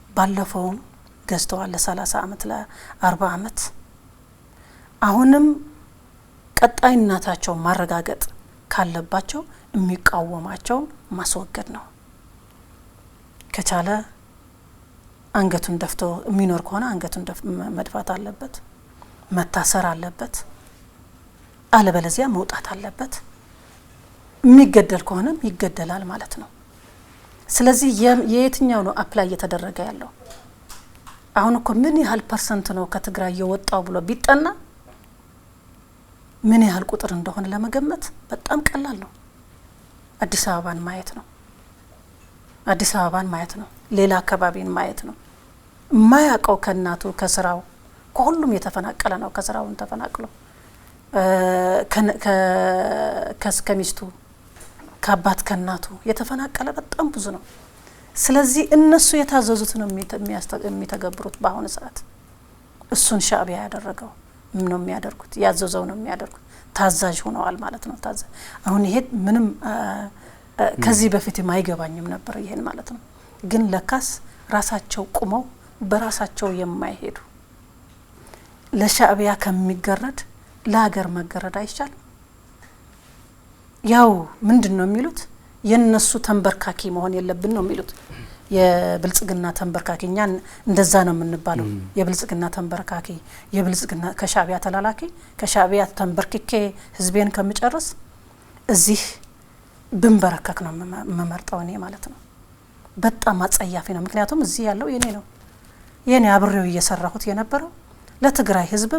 ባለፈውም ገዝተዋል ለ30 አመት ለ40 አመት አሁንም ቀጣይነታቸው ማረጋገጥ ካለባቸው የሚቃወማቸው ማስወገድ ነው። ከቻለ አንገቱን ደፍቶ የሚኖር ከሆነ አንገቱን መድፋት አለበት፣ መታሰር አለበት፣ አለበለዚያ መውጣት አለበት። የሚገደል ከሆነም ይገደላል ማለት ነው። ስለዚህ የየትኛው ነው አፕላይ እየተደረገ ያለው? አሁን እኮ ምን ያህል ፐርሰንት ነው ከትግራይ የወጣው ብሎ ቢጠና ምን ያህል ቁጥር እንደሆነ ለመገመት በጣም ቀላል ነው። አዲስ አበባን ማየት ነው። ሌላ አካባቢን ማየት ነው። ማያቀው ከናቱ ከስራው ከሁሉም የተፈናቀለ ነው። ከስራውን ተፈናቅሎ ከሚስቱ ከአባት ከናቱ የተፈናቀለ በጣም ብዙ ነው። ስለዚህ እነሱ የታዘዙት ነው የሚተገብሩት። በአሁኑ ሰዓት እሱን ሻዕቢያ ያደረገው ነው የሚያደርጉት፣ ያዘዘው ነው የሚያደርጉት። ታዛዥ ሆነዋል ማለት ነው። አሁን ይሄ ምንም ከዚህ በፊት የማይገባኝም ነበር ይሄን ማለት ነው። ግን ለካስ ራሳቸው ቁመው በራሳቸው የማይሄዱ ለሻዕቢያ ከሚገረድ ለሀገር መገረድ አይቻልም። ያው ምንድነው የሚሉት የነሱ ተንበርካኪ መሆን የለብን ነው የሚሉት። የብልጽግና ተንበርካኪኛ እንደዛ ነው የምንባለው። የብልጽግና ተንበርካኪ የብልጽግና ከሻዕቢያ ተላላኪ ከሻዕቢያ ተንበርክኬ ህዝቤን ከመጨረስ እዚህ ብንበረከክ ነው መመርጠው እኔ ማለት ነው። በጣም አጸያፊ ነው። ምክንያቱም እዚህ ያለው የኔ አብሬው እየሰራሁት የነበረው ለትግራይ ህዝብ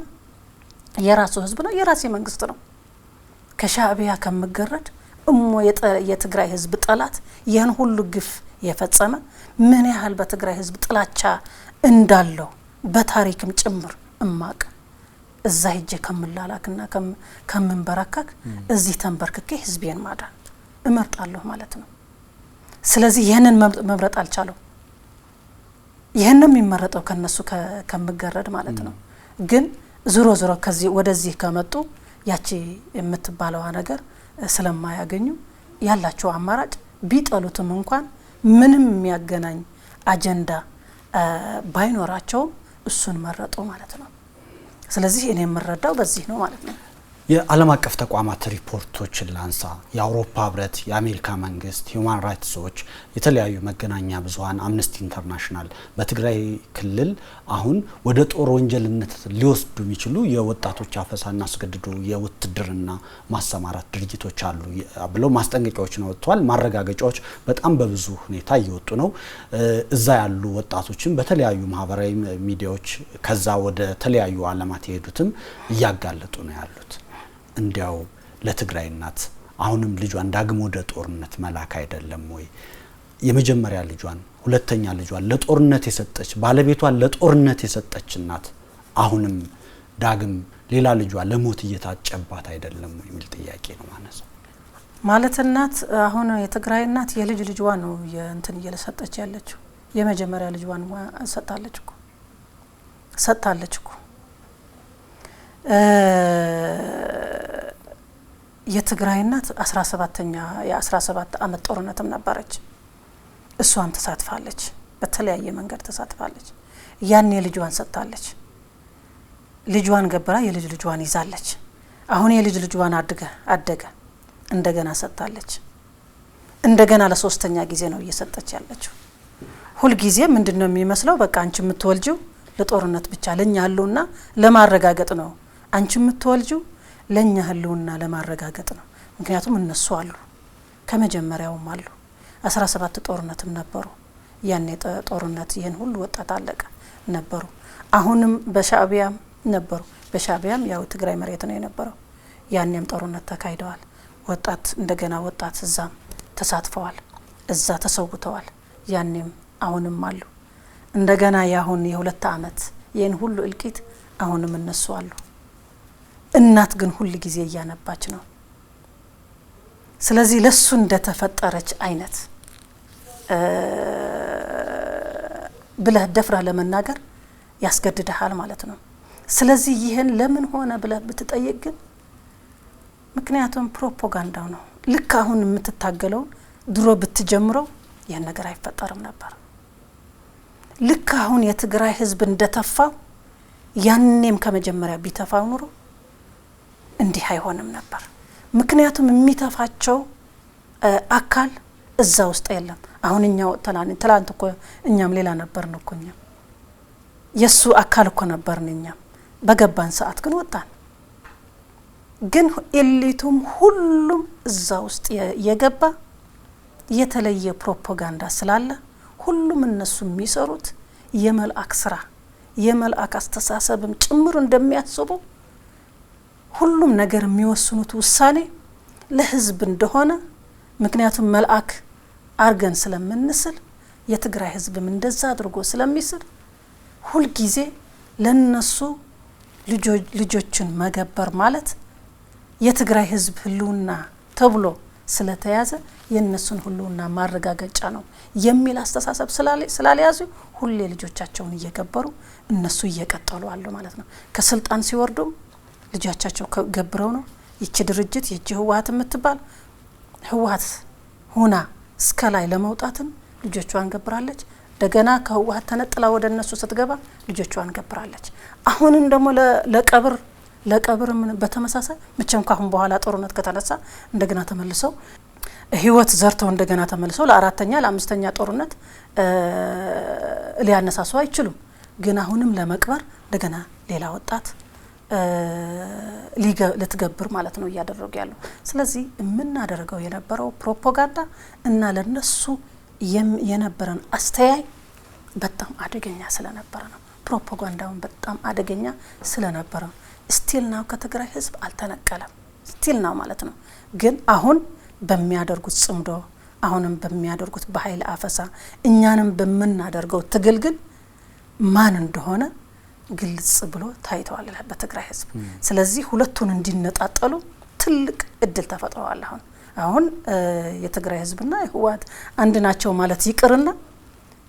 የራሱ ህዝብ ነው፣ የራሴ መንግስት ነው። ከሻዕቢያ ከመገረድ የትግራይ ህዝብ ጠላት ይህን ሁሉ ግፍ የፈጸመ ምን ያህል በትግራይ ህዝብ ጥላቻ እንዳለው በታሪክም ጭምር እማቅ እዛ ሄጄ ከምላላክና ከምንበረከክ እዚህ ተንበርክኬ ህዝቤን ማዳን እመርጣለሁ ማለት ነው። ስለዚህ ይህንን መምረጥ አልቻለው። ይህንን የሚመረጠው ከነሱ ከመገረድ ማለት ነው። ግን ዙሮ ከዚህ ወደዚህ ከመጡ ያቺ የምትባለዋ ነገር ስለማያገኙ ያላቸው አማራጭ ቢጠሉትም እንኳን ምንም የሚያገናኝ አጀንዳ ባይኖራቸውም እሱን መረጡ ማለት ነው። ስለዚህ እኔ የምረዳው በዚህ ነው ማለት ነው። የዓለም አቀፍ ተቋማት ሪፖርቶችን ላንሳ። የአውሮፓ ህብረት፣ የአሜሪካ መንግስት፣ ሂውማን ራይትስ ዎች፣ የተለያዩ መገናኛ ብዙሃን፣ አምነስቲ ኢንተርናሽናል በትግራይ ክልል አሁን ወደ ጦር ወንጀልነት ሊወስዱ የሚችሉ የወጣቶች አፈሳና አስገድዶ የውትድርና ማሰማራት ድርጅቶች አሉ ብለው ማስጠንቀቂያዎችን አወጥተዋል። ማረጋገጫዎች በጣም በብዙ ሁኔታ እየወጡ ነው። እዛ ያሉ ወጣቶችን በተለያዩ ማህበራዊ ሚዲያዎች ከዛ ወደ ተለያዩ ዓለማት የሄዱትም እያጋለጡ ነው ያሉት። እንዲያው ለትግራይ እናት አሁንም ልጇን ዳግም ወደ ጦርነት መላክ አይደለም ወይ? የመጀመሪያ ልጇን ሁለተኛ ልጇን ለጦርነት የሰጠች ባለቤቷን ለጦርነት የሰጠች እናት አሁንም ዳግም ሌላ ልጇ ለሞት እየታጨባት አይደለም ወይ የሚል ጥያቄ ነው ማለት እናት አሁን የትግራይ እናት የልጅ ልጇ ነው እየሰጠች ያለችው። የመጀመሪያ ልጇን ሰጣለች እኮ። ሰጥታለች እኮ የትግራይ እናት 17ኛ የ17 አመት ጦርነትም ነበረች። እሷም ተሳትፋለች፣ በተለያየ መንገድ ተሳትፋለች። ያኔ ልጇን ሰጥታለች። ልጇን ገብራ የልጅ ልጇን ይዛለች። አሁን የልጅ ልጇን አደገ እንደገና ሰጥታለች። እንደገና ለሶስተኛ ጊዜ ነው እየሰጠች ያለችው። ሁል ጊዜ ምንድነው የሚመስለው? በቃ አንቺ የምትወልጂው ለጦርነት ብቻ ለኛ ህልውና ለማረጋገጥ ነው። አንቺ የምትወልጂው ለኛ ህልውና ለማረጋገጥ ነው። ምክንያቱም እነሱ አሉ፣ ከመጀመሪያውም አሉ። 17 ጦርነትም ነበሩ። ያኔ ጦርነት ይሄን ሁሉ ወጣት አለቀ ነበሩ። አሁንም በሻዕቢያም ነበሩ። በሻዕቢያም ያው ትግራይ መሬት ነው የነበረው። ያኔም ጦርነት ተካሂደዋል። ወጣት እንደገና ወጣት እዛም ተሳትፈዋል፣ እዛ ተሰውተዋል። ያኔም አሁንም አሉ። እንደገና ያሁን የ2 አመት ይሄን ሁሉ እልቂት አሁንም እነሱ አሉ። እናት ግን ሁሉ ጊዜ እያነባች ነው። ስለዚህ ለሱ እንደተፈጠረች አይነት ብለህ ደፍራ ለመናገር ያስገድድሃል ማለት ነው። ስለዚህ ይሄን ለምን ሆነ ብለህ ብትጠይቅ ግን ምክንያቱም ፕሮፓጋንዳው ነው። ልክ አሁን የምትታገለው ድሮ ብትጀምረው ይሄን ነገር አይፈጠርም ነበር። ልክ አሁን የትግራይ ህዝብ እንደተፋው ያንንም ከመጀመሪያ ቢተፋው ኑሮ እንዲህ አይሆንም ነበር። ምክንያቱም የሚተፋቸው አካል እዛ ውስጥ የለም። አሁን እኛ ወጥተናል። ትላንት እኮ እኛም ሌላ ነበርን እኮ እኛም የሱ አካል እኮ ነበርን። እኛም በገባን ሰዓት ግን ወጣን። ግን ኤሊቱም ሁሉም እዛ ውስጥ የገባ የተለየ ፕሮፓጋንዳ ስላለ ሁሉም እነሱ የሚሰሩት የመልአክ ስራ የመልአክ አስተሳሰብም ጭምር እንደሚያስቡ ሁሉም ነገር የሚወስኑት ውሳኔ ለህዝብ እንደሆነ ምክንያቱም መልአክ አርገን ስለምንስል የትግራይ ህዝብም እንደዛ አድርጎ ስለሚስል ሁሉ ጊዜ ለነሱ ልጆችን መገበር ማለት የትግራይ ህዝብ ህልውና ተብሎ ስለተያዘ የነሱን ህልውና ማረጋገጫ ነው የሚል አስተሳሰብ ስላልያዙ ሁሌ ልጆቻቸውን እየገበሩ እነሱ እየቀጠሉ አሉ ማለት ነው። ከስልጣን ሲወርዱም ልጆቻቸው ገብረው ነው። ይቺ ድርጅት ይቺ ህወሓት የምትባል ህወሓት ሆና እስከላይ ለመውጣትም ልጆቿን ገብራለች። ደገና ከህወሓት ተነጥላ ወደ እነሱ ስትገባ ልጆቿን ገብራለች። አሁንም ደግሞ ለቀብር ምን በተመሳሳይ መቼም ካሁን በኋላ ጦርነት ከተነሳ እንደገና ተመልሰው ህይወት ዘርተው እንደገና ተመልሰው ለአራተኛ ለአምስተኛ ጦርነት ሊያነሳሱ አይችሉም። ግን አሁንም ለመቅበር እንደገና ሌላ ወጣት ልትገብር ማለት ነው እያደረጉ ያሉ። ስለዚህ የምናደርገው የነበረው ፕሮፓጋንዳ እና ለነሱ የነበረን አስተያይ በጣም አደገኛ ስለነበረ ነው። ፕሮፓጋንዳውን በጣም አደገኛ ስለነበረ ስቲል ናው ከትግራይ ህዝብ አልተነቀለም። ስቲል ናው ማለት ነው። ግን አሁን በሚያደርጉት ጽምዶ አሁንም በሚያደርጉት በኃይል አፈሳ እኛንም በመናደርገው ትግል ግን ማን እንደሆነ ግልጽ ብሎ ታይቷል በትግራይ ህዝብ። ስለዚህ ሁለቱን እንዲነጣጠሉ ትልቅ እድል ተፈጥሯል። አሁን የትግራይ ህዝብና ህወሓት አንድ ናቸው ማለት ይቅርና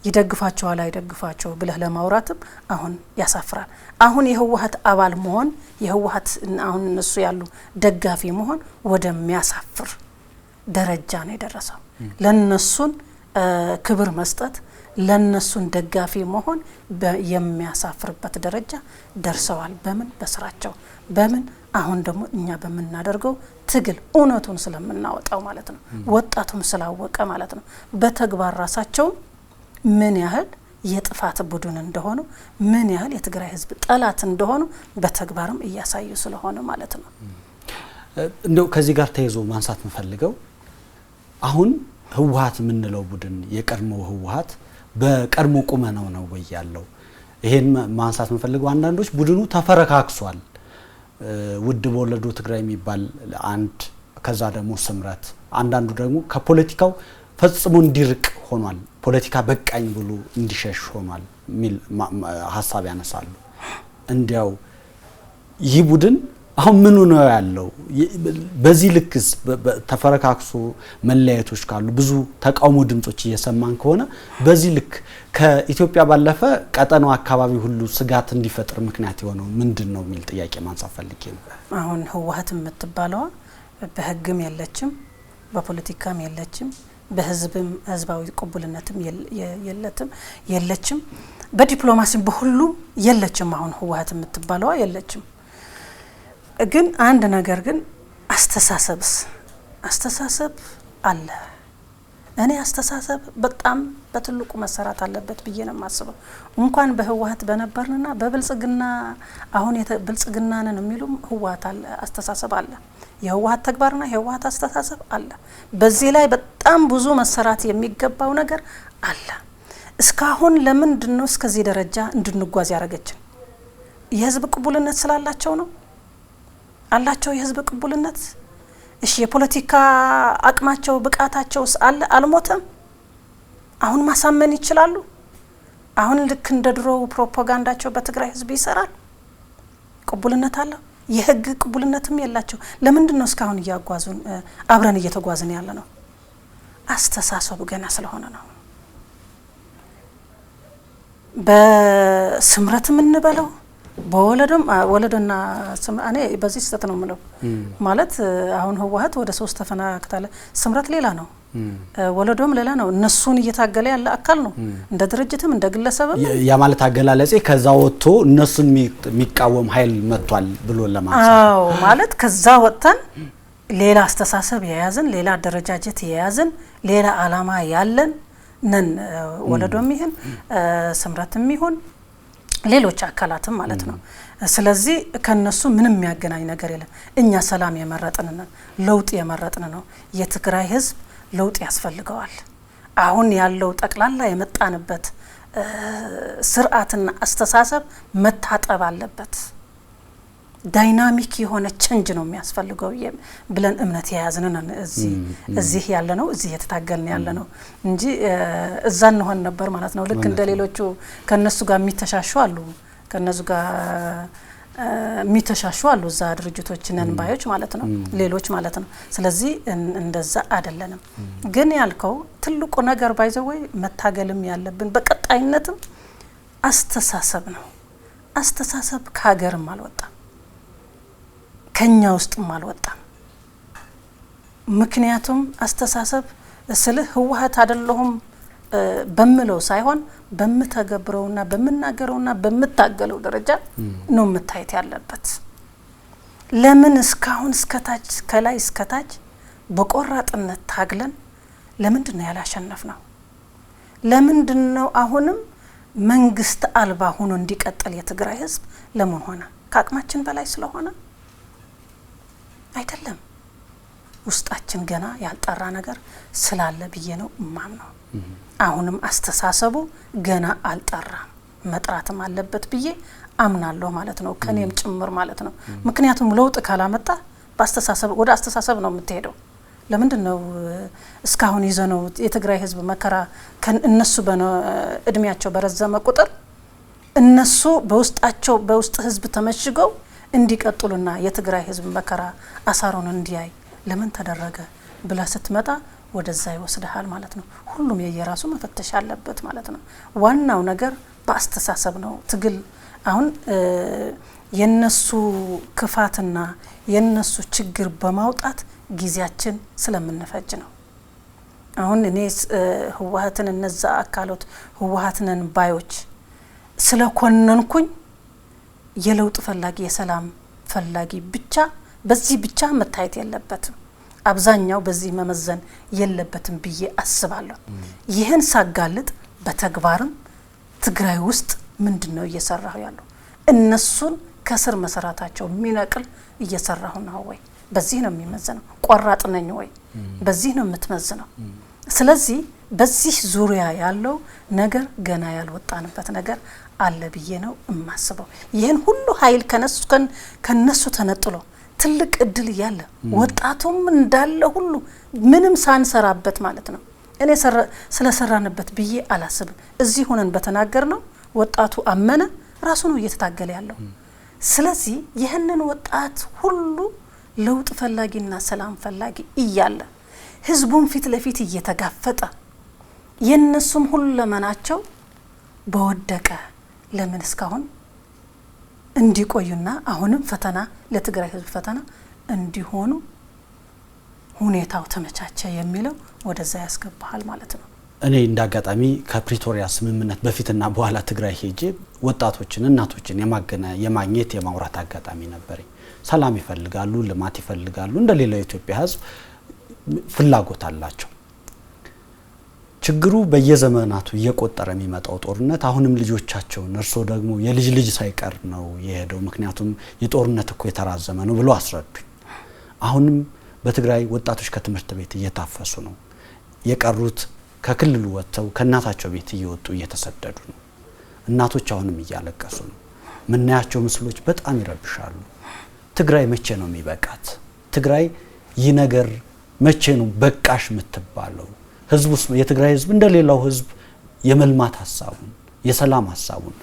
ይደግፋቸዋል አይደግፋቸው ብለህ ለማውራትም አሁን ያሳፍራል። አሁን የህወሓት አባል መሆን የህወሓት አሁን እነሱ ያሉ ደጋፊ መሆን ወደሚያሳፍር ደረጃ ነው የደረሰው። ለነሱን ክብር መስጠት ለነሱን ደጋፊ መሆን የሚያሳፍርበት ደረጃ ደርሰዋል። በምን በስራቸው በምን አሁን ደግሞ እኛ በመናደርገው ትግል እውነቱን ስለምናወጣው ማለት ነው። ወጣቱም ስላወቀ ማለት ነው። በተግባር ራሳቸው ምን ያህል የጥፋት ቡድን እንደሆኑ ምን ያህል የትግራይ ህዝብ ጠላት እንደሆኑ በተግባርም እያሳዩ ስለሆነ ማለት ነው። እንደው ከዚህ ጋር ተይዞ ማንሳት መፈልገው አሁን ህወሓት ምንለው ቡድን የቀድሞ ህወሓት በቀድሞ ቁመናው ነው ወይ ያለው? ይሄን ማንሳት መፈልገው አንዳንዶች ቡድኑ ተፈረካክሷል። ውድ በወለዶ ትግራይ የሚባል አንድ ከዛ ደግሞ ስምረት አንዳንዱ ደግሞ ከፖለቲካው ፈጽሞ እንዲርቅ ሆኗል። ፖለቲካ በቃኝ ብሎ እንዲሸሽ ሆኗል ሚል ሐሳብ ያነሳሉ። እንዲያው ይህ ቡድን አሁን ምኑ ነው ያለው? በዚህ ልክስ ተፈረካክሶ መለያየቶች ካሉ ብዙ ተቃውሞ ድምጾች እየሰማን ከሆነ በዚህ ልክ ከኢትዮጵያ ባለፈ ቀጠናው አካባቢ ሁሉ ስጋት እንዲፈጥር ምክንያት የሆነው ምንድነው የሚል ጥያቄ ማንሳት ፈልጌ ነው። አሁን ህወሓት የምትባለው በህግም የለችም፣ በፖለቲካም የለችም፣ በህዝብም ህዝባዊ ቅቡልነትም የለችም፣ በዲፕሎማሲም በሁሉም የለችም። አሁን ህወሓት የምትባለው የለችም። ግን አንድ ነገር ግን አስተሳሰብ አለ። እኔ አስተሳሰብ በጣም በትልቁ መሰራት አለበት ብዬ ነው የማስበው። እንኳን በህወሓት በነበርንና በብልጽግና አሁን ብልጽግና ነን የሚሉም ህወሓት አለ፣ አስተሳሰብ አለ። የህወሓት ተግባርና የህወሓት አስተሳሰብ አለ። በዚህ ላይ በጣም ብዙ መሰራት የሚገባው ነገር አለ። እስካሁን ለምንድን ነው እስከዚህ ደረጃ እንድንጓዝ ያደረገችን? የህዝብ ቅቡልነት ስላላቸው ነው አላቸው። የህዝብ ቅቡልነት እሺ፣ የፖለቲካ አቅማቸው ብቃታቸውስ አለ? አልሞተም? አሁን ማሳመን ይችላሉ? አሁን ልክ እንደ ድሮው ፕሮፓጋንዳቸው በትግራይ ህዝብ ይሰራል? ቅቡልነት አለ? የህግ ቅቡልነትም የላቸው። ለምንድን ነው እስካሁን እያጓዙን አብረን እየተጓዝን ያለ ነው? አስተሳሰቡ ገና ስለሆነ ነው። በስምረት እንበለው ወለደና እኔ በዚህ ስህተት ነው የምለው። ማለት አሁን ህወሓት ወደ 3 ተፈናክታለ። ስምረት ሌላ ነው፣ ወለዶም ሌላ ነው። እነሱን እየታገለ ያለ አካል ነው፣ እንደ ድርጅትም እንደ ግለሰብም። ያ ማለት አገላለጼ ከዛ ወጥቶ እነሱን የሚቃወም ኃይል መጥቷል ብሎ ለማንሳት። አዎ፣ ማለት ከዛ ወጥተን ሌላ አስተሳሰብ የያዝን፣ ሌላ አደረጃጀት የያዝን፣ ሌላ አላማ ያለን ነን። ወለዶም ይሁን ስምረትም ይሁን ሌሎች አካላትም ማለት ነው። ስለዚህ ከነሱ ምንም የሚያገናኝ ነገር የለም። እኛ ሰላም የመረጥን ነን፣ ለውጥ የመረጥን ነው። የትግራይ ህዝብ ለውጥ ያስፈልገዋል። አሁን ያለው ጠቅላላ የመጣንበት ስርዓትና አስተሳሰብ መታጠብ አለበት። ዳይናሚክ የሆነ ቼንጅ ነው የሚያስፈልገው ብለን እምነት የያዝን እዚህ ያለ ነው፣ እዚህ የተታገልን ያለ ነው እንጂ እዛ እንሆን ነበር ማለት ነው። ልክ እንደ ሌሎቹ ከነሱ ጋር የሚተሻሹ አሉ፣ ከነሱ ጋር የሚተሻሹ አሉ፣ እዛ ድርጅቶች ነን ባዮች ማለት ነው፣ ሌሎች ማለት ነው። ስለዚህ እንደዛ አይደለንም። ግን ያልከው ትልቁ ነገር ባይዘወይ መታገልም ያለብን በቀጣይነትም አስተሳሰብ ነው። አስተሳሰብ ከሀገርም አልወጣም፣ ከኛ ውስጥም አልወጣም። ምክንያቱም አስተሳሰብ ስልህ ህወሓት አይደለሁም በምለው ሳይሆን በምተገብረውና በመናገረውና በመታገለው ደረጃ ነው መታየት ያለበት። ለምን እስካሁን እስከታች ከላይ እስከታች በቆራጥነት ታግለን ለምንድን ነው ያላሸነፍነው? ለምንድን ነው አሁንም መንግስት አልባ ሆኖ እንዲቀጥል የትግራይ ህዝብ ለምን ሆነ? ከአቅማችን በላይ ስለሆነ አይደለም። ውስጣችን ገና ያልጠራ ነገር ስላለ ብዬ ነው ማምነው። አሁንም አስተሳሰቡ ገና አልጠራም፣ መጥራትም አለበት ብዬ አምናለሁ ማለት ነው፣ ከኔም ጭምር ማለት ነው። ምክንያቱም ለውጥ ካላመጣ በአስተሳሰብ ወደ አስተሳሰብ ነው የምትሄደው። ለምንድን ነው እስካሁን ይዘነው የትግራይ ህዝብ መከራ እነሱ እድሜያቸው በረዘመ ቁጥር እነሱ በውስጣቸው በውስጥ ህዝብ ተመሽገው እንዲቀጥሉና የትግራይ ህዝብ መከራ አሳሩን እንዲያይ ለምን ተደረገ ብላ ስትመጣ ወደዛ ይወስደሃል ማለት ነው። ሁሉም የየራሱ መፈተሽ አለበት ማለት ነው። ዋናው ነገር በአስተሳሰብ ነው ትግል። አሁን የነሱ ክፋትና የነሱ ችግር በማውጣት ጊዜያችን ስለምንፈጅ ነው። አሁን እኔ ህወሓትን እነዛ አካሎት ህወሓትነን ባዮች ስለኮነንኩኝ የለውጥ ፈላጊ የሰላም ፈላጊ ብቻ በዚህ ብቻ መታየት የለበትም። አብዛኛው በዚህ መመዘን የለበትም ብዬ አስባለሁ። ይህን ሳጋልጥ በተግባርም ትግራይ ውስጥ ምንድነው እየሰራሁ ያለው? እነሱን ከስር መሰራታቸው ሚነቅል እየሰራሁ ነው ወይ? በዚህ ነው የሚመዘነው። ቆራጥ ነኝ ወይ? በዚህ ነው የምትመዝነው። ስለዚህ በዚህ ዙሪያ ያለው ነገር ገና ያልወጣንበት ነገር አለ ብዬ ነው የማስበው። ይህን ሁሉ ኃይል ከነሱ ተነጥሎ ትልቅ እድል ያለ ወጣቱም እንዳለ ሁሉ ምንም ሳንሰራበት ማለት ነው። እኔ ስለሰራንበት ብዬ አላስብም። እዚህ ሆነን በተናገር ነው ወጣቱ አመነ፣ ራሱ ነው እየተታገለ ያለው። ስለዚህ ይህንን ወጣት ሁሉ ለውጥ ፈላጊና ሰላም ፈላጊ እያለ ህዝቡን ፊት ለፊት እየተጋፈጠ የነሱም ሁሉ ለመናቸው በወደቀ ለምን እስካሁን እንዲቆዩና አሁንም ፈተና ለትግራይ ህዝብ ፈተና እንዲሆኑ ሁኔታው ተመቻቸ የሚለው ወደዛ ያስገባሃል ማለት ነው። እኔ እንዳጋጣሚ ከፕሪቶሪያ ስምምነት በፊትና በኋላ ትግራይ ሄጄ ወጣቶችን እናቶችን የማግኘት የማውራት አጋጣሚ ነበር። ሰላም ይፈልጋሉ፣ ልማት ይፈልጋሉ፣ እንደሌላው ኢትዮጵያ ህዝብ ፍላጎት አላቸው። ችግሩ በየዘመናቱ እየቆጠረ የሚመጣው ጦርነት አሁንም ልጆቻቸውን እርሶ ደግሞ የልጅ ልጅ ሳይቀር ነው የሄደው ምክንያቱም የጦርነት እኮ የተራዘመ ነው ብሎ አስረዱኝ። አሁንም በትግራይ ወጣቶች ከትምህርት ቤት እየታፈሱ ነው። የቀሩት ከክልሉ ወጥተው ከናታቸው ቤት እየወጡ እየተሰደዱ ነው። እናቶች አሁንም እያለቀሱ ነው። ምናያቸው ምስሎች በጣም ይረብሻሉ። ትግራይ መቼ ነው የሚበቃት? ትግራይ ይህ ነገር መቼ ነው በቃሽ የምትባለው? ህዝቡስ የትግራይ ህዝብ እንደሌላው ህዝብ የመልማት ሐሳቡን የሰላም ሐሳቡን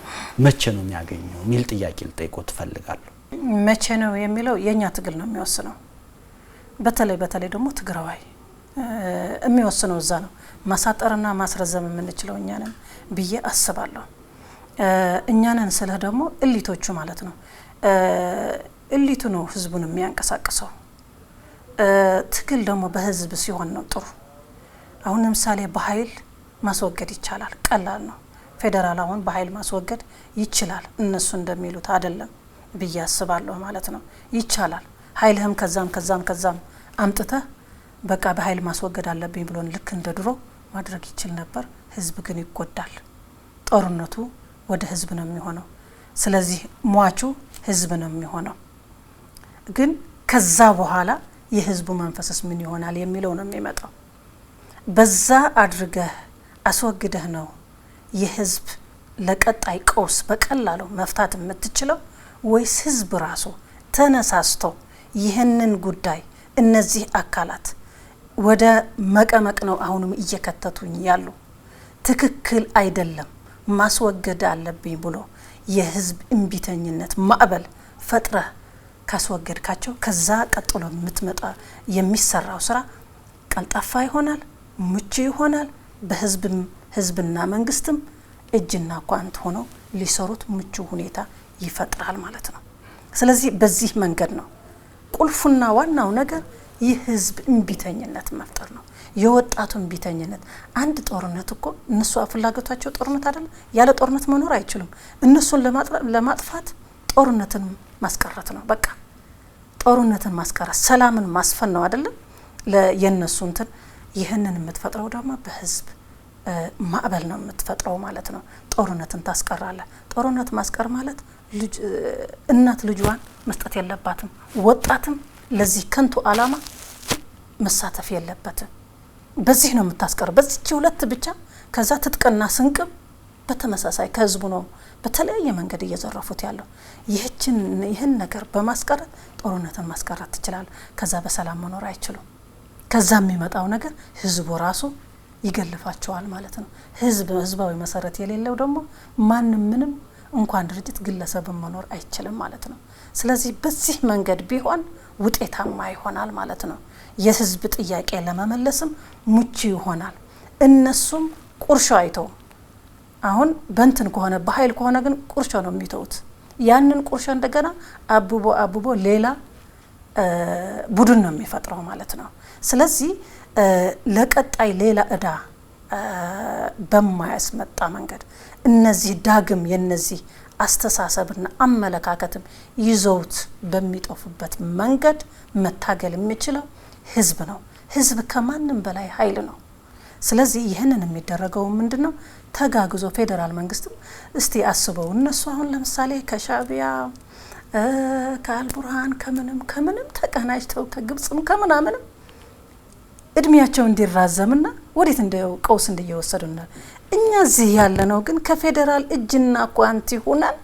መቼ ነው የሚያገኘው ሚል ጥያቄ ልጠይቆት ፈልጋለሁ። መቼ ነው የሚለው የኛ ትግል ነው የሚወስነው። በተለይ ደግሞ ትግራዋይ የሚወስነው እዛ ነው። ማሳጠርና ማስረዘም የምንችለው እኛ ነን ብዬ አስባለሁ። እኛ ነን ስለ ደግሞ እሊቶቹ ማለት ነው። እሊቱ ነው ህዝቡን የሚያንቀሳቅሰው። ትግል ደግሞ በህዝብ ሲሆን ነው ጥሩ። አሁን ለምሳሌ በኃይል ማስወገድ ይቻላል፣ ቀላል ነው። ፌደራል አሁን በኃይል ማስወገድ ይችላል፣ እነሱ እንደሚሉት አይደለም ብዬ አስባለሁ ማለት ነው። ይቻላል። ኃይልህም ከዛም አምጥተህ በቃ በኃይል ማስወገድ አለብኝ ብሎን ልክ እንደ ድሮ ማድረግ ይችል ነበር። ህዝብ ግን ይጎዳል። ጦርነቱ ወደ ህዝብ ነው የሚሆነው። ስለዚህ ሟቹ ህዝብ ነው የሚሆነው። ግን ከዛ በኋላ የህዝቡ መንፈስስ ምን ይሆናል የሚለው ነው የሚመጣው። በዛ አድርገህ አስወግደህ ነው የህዝብ ለቀጣይ ቀውስ በቀላሉ መፍታት የምትችለው ወይስ ህዝብ ራሱ ተነሳስቶ ይህንን ጉዳይ እነዚህ አካላት ወደ መቀመቅ ነው አሁንም እየከተቱኝ ያሉ ትክክል አይደለም ማስወገድ አለብኝ ብሎ የህዝብ እንቢተኝነት ማዕበል ፈጥረህ ካስወገድካቸው ከዛ ቀጥሎ የምትመጣ የሚሰራው ስራ ቀልጣፋ ይሆናል፣ ምቹ ይሆናል። በህዝብና መንግስትም እጅና ጓንት ሆነው ሊሰሩት ምቹ ሁኔታ ይፈጥራል ማለት ነው። ስለዚህ በዚህ መንገድ ነው ቁልፉና ዋናው ነገር የህዝብ እንቢተኝነት መፍጠር ነው። የወጣቱ እንቢተኝነት አንድ ጦርነት እኮ እነሱ ፍላጎታቸው ጦርነት አይደለም። ያለ ጦርነት መኖር አይችሉም። እነሱን ለማጥፋት ጦርነትን ማስቀረት ነው። በቃ ጦርነትን ማስቀረት ሰላምን ማስፈን ነው አይደለም ለየነሱ እንትን። ይህንን የምትፈጥረው ደግሞ በህዝብ ማዕበል ነው የምትፈጥረው ማለት ነው። ጦርነትን ታስቀራለህ። ጦርነት ማስቀር ማለት እናት ልጇን መስጠት የለባትም። ወጣትም ለዚህ ከንቱ ዓላማ መሳተፍ የለበትም። በዚህ ነው የምታስቀር። በዚህ ሁለት ብቻ ከዛ ትጥቀና ስንቅም በተመሳሳይ ከህዝቡ ነው በተለያየ መንገድ እየዘረፉት ያለው። ይህን ነገር በማስቀረት ጦርነትን ማስቀረት ትችላል። ከዛ በሰላም መኖር አይችሉም። ከዛ የሚመጣው ነገር ህዝቡ ራሱ ይገልፋቸዋል ማለት ነው። ህዝባዊ መሰረት የሌለው ደግሞ ማንም ምንም እንኳን ድርጅት ግለሰብ መኖር አይችልም ማለት ነው። ስለዚህ በዚህ መንገድ ቢሆን ውጤታማ ይሆናል ማለት ነው። የህዝብ ጥያቄ ለመመለስም ምቹ ይሆናል። እነሱም ቁርሾ አይተው አሁን በእንትን ከሆነ በኃይል ከሆነ ግን ቁርሾ ነው የሚተውት። ያንን ቁርሾ እንደገና አብቦ ሌላ ቡድን ነው የሚፈጥረው ማለት ነው። ስለዚህ ለቀጣይ ሌላ እዳ በማያስመጣ መንገድ እነዚህ ዳግም የነዚህ አስተሳሰብና አመለካከትም ይዘውት በሚጠፉበት መንገድ መታገል የሚችለው ህዝብ ነው። ህዝብ ከማንም በላይ ኃይል ነው። ስለዚህ ይህንን የሚደረገው ምንድነው? ተጋግዞ ፌደራል መንግስትም እስቲ አስበው እነሱ አሁን ለምሳሌ ከሻቢያ ከአልቡርሃን ከምንም ተቀናጅተው ከግብጽም ከምናምንም እድሜያቸው እንዲራዘምና ወዴት እንደው ቀውስ እንደየወሰዱና እኛ እዚህ ያለነው ግን ከፌደራል እጅና ጓንት ሆነን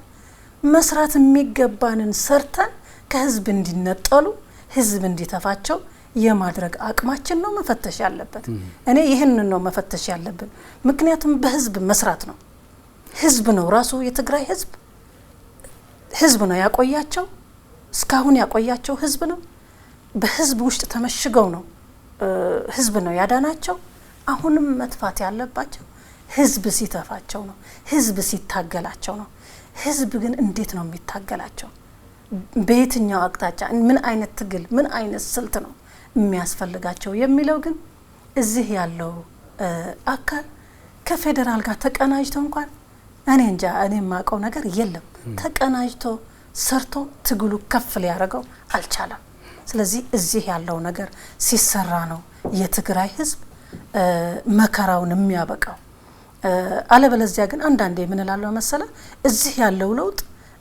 መስራት የሚገባንን ሰርተን ከህዝብ እንዲነጠሉ ህዝብ እንዲተፋቸው የማድረግ አቅማችን ነው መፈተሽ ያለበት። እኔ ይሄንን ነው መፈተሽ ያለብን። ምክንያቱም በህዝብ መስራት ነው። ህዝብ ነው ራሱ የትግራይ ህዝብ ህዝብ ነው ያቆያቸው እስካሁን ያቆያቸው ህዝብ ነው በህዝብ ውስጥ ተመሽገው ነው ህዝብ ነው ያዳናቸው አሁንም መጥፋት ያለባቸው ህዝብ ሲተፋቸው ነው ህዝብ ሲታገላቸው ነው ህዝብ ግን እንዴት ነው የሚታገላቸው በየትኛው አቅጣጫ ምን አይነት ትግል ምን አይነት ስልት ነው የሚያስፈልጋቸው የሚለው ግን እዚህ ያለው አካል ከፌደራል ጋር ተቀናጅቶ እንኳን እኔ እንጃ እኔ ማቀው ነገር የለም ተቀናጅቶ ሰርቶ ትግሉ ከፍ ሊያረጋው አልቻለም ስለዚህ እዚህ ያለው ነገር ሲሰራ ነው የትግራይ ህዝብ መከራውን የሚያበቃው አለበለዚያ ግን አንዳንዴ ምን እላለሁ መሰለ እዚህ ያለው ለውጥ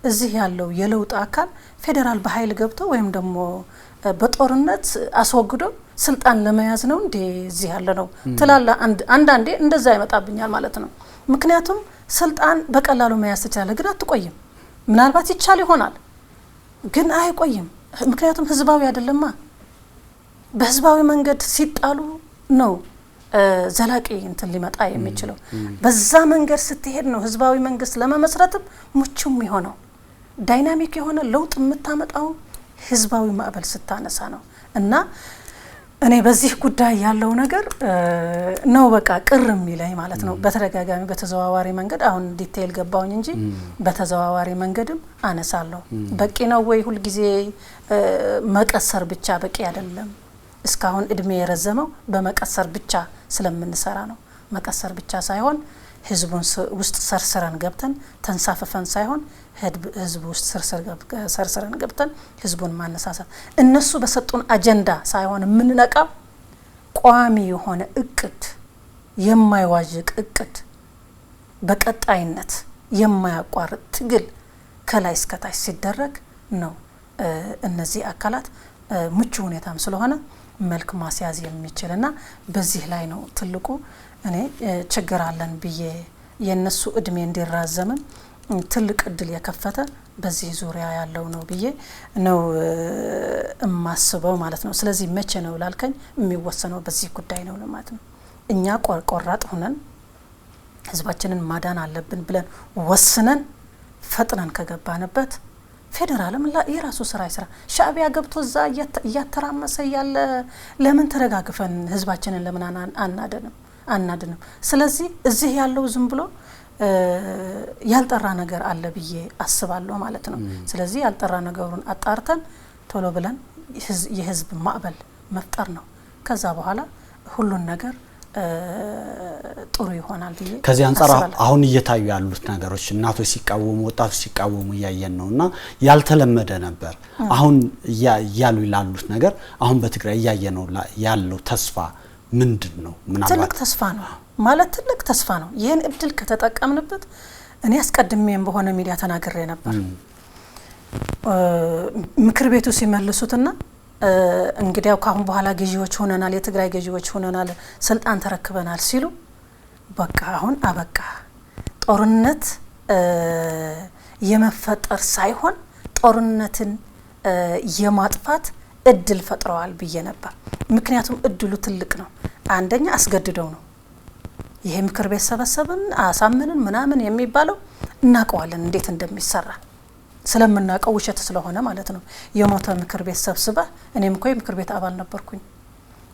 እዚህ ያለው የለውጥ አካል ፌደራል በኃይል ገብቶ ወይም ደግሞ በጦርነት አስወግዶ ስልጣን ለመያዝ ነው እንዴ እዚህ ያለ ነው ተላላ አንዳንዴ እንደዛ ይመጣብኛል ማለት ነው ምክንያቱም ስልጣን በቀላሉ መያዝ ይችላል ግን አትቆይም ምናልባት ይቻል ይሆናል ግን አይቆይም ምክንያቱም ህዝባዊ አይደለማ በህዝባዊ መንገድ ሲጣሉ ነው ዘላቂ እንትን ሊመጣ የሚችለው በዛ መንገድ ስትሄድ ነው ህዝባዊ መንግስት ለመመስረትም ሙቹም ይሆነው ዳይናሚክ የሆነ ለውጥ የምታመጣው ህዝባዊ ማዕበል ስታነሳ ነው እና እኔ በዚህ ጉዳይ ያለው ነገር ነው በቃ ቅር የሚለኝ ማለት ነው በተረጋጋሚ በተዘዋዋሪ መንገድ አሁን ዲቴል ገባውኝ እንጂ በተዘዋዋሪ መንገድም አነሳለሁ በቂ ነው ወይ ሁሉ ጊዜ መቀሰር ብቻ በቂ አይደለም እስካሁን እድሜ የረዘመው በመቀሰር ብቻ ስለምንሰራ ነው መቀሰር ብቻ ሳይሆን ህዝቡን ውስጥ ሰርሰረን ገብተን ተንሳፈፈን ሳይሆን ህዝቡ ውስጥ ሰርሰረን ገብተን ህዝቡን ማነሳሳት እነሱ በሰጡን አጀንዳ ሳይሆን ምንነቃው ቋሚ የሆነ እቅድ የማይዋጅቅ እቅድ በቀጣይነት የማያቋርጥ ትግል ከላይ እስከ ታች ሲደረግ ነው እነዚህ አካላት ምቹ ሁኔታም ስለሆነ መልክ ማስያዝ የሚችልና በዚህ ላይ ነው ትልቁ እኔ ችግር አለን ብዬ የነሱ እድሜ እንዲራዘም ትልቅ እድል የከፈተ በዚህ ዙሪያ ያለው ነው ብዬ ነው እማስበው ማለት ነው ስለዚህ መቼ ነው ላልከኝ የሚወሰነው በዚህ ጉዳይ ነው ማለት ነው እኛ ቆርቆራጥ ሆነን ህዝባችንን ማዳን አለብን ብለን ወስነን ፈጥነን ከገባንበት ፌደራልም የራሱ ስራ ይስራ ሻዕቢያ ገብቶ ዛ ያተራመሰ ያለ ለምን ተረጋግፈን ህዝባችንን ለምን አናድንም ስለዚህ እዚህ ያለው ዝም ብሎ ያልጠራ ነገር አለ ብዬ አስባለሁ ማለት ነው ስለዚህ ያልጠራ ነገሩን አጣርተን ቶሎ ብለን የህዝብ ማዕበል መፍጠር ነው ከዛ በኋላ ሁሉን ነገር ጥሩ ይሆናል ብዬ ከዚህ አንፃር አሁን እየታዩ ያሉት ነገሮች እናቶች ሲቃወሙ ወጣቶች ሲቃወሙ ያየን ነውና ያልተለመደ ነበር አሁን ያሉት ነገር አሁን በትግራይ ያየነው ያለው ተስፋ ምንድነው ምናልባት ትልቅ ተስፋ ነው ማለት ትልቅ ተስፋ ነው ይሄን እድል ከተጠቀምንበት እኔ አስቀድሜም በሆነ ሚዲያ ተናግሬ ነበር ምክር ቤቱ ሲመልሱትና እንግዲያው ካሁን በኋላ ገዢዎች ሆነናል የትግራይ ገዢዎች ሆነናል ስልጣን ተረክበናል ሲሉ በቃ አሁን አበቃ ጦርነት የመፈጠር ሳይሆን ጦርነትን የማጥፋት እድል ፈጥረዋል ብዬ ነበር ምክንያቱም እድሉ ትልቅ ነው አንደኛ አስገድደው ነው ይሄ ምክር ቤት ሰበሰብን አሳምነን ምናምን የሚባለው እናቀዋለን እንዴት እንደሚሰራ ስለምናቀው ውሸት ስለሆነ ማለት ነው የሞተ ምክር ቤት ሰብስባ እኔም እኮ የምክር ቤት አባል ነበርኩኝ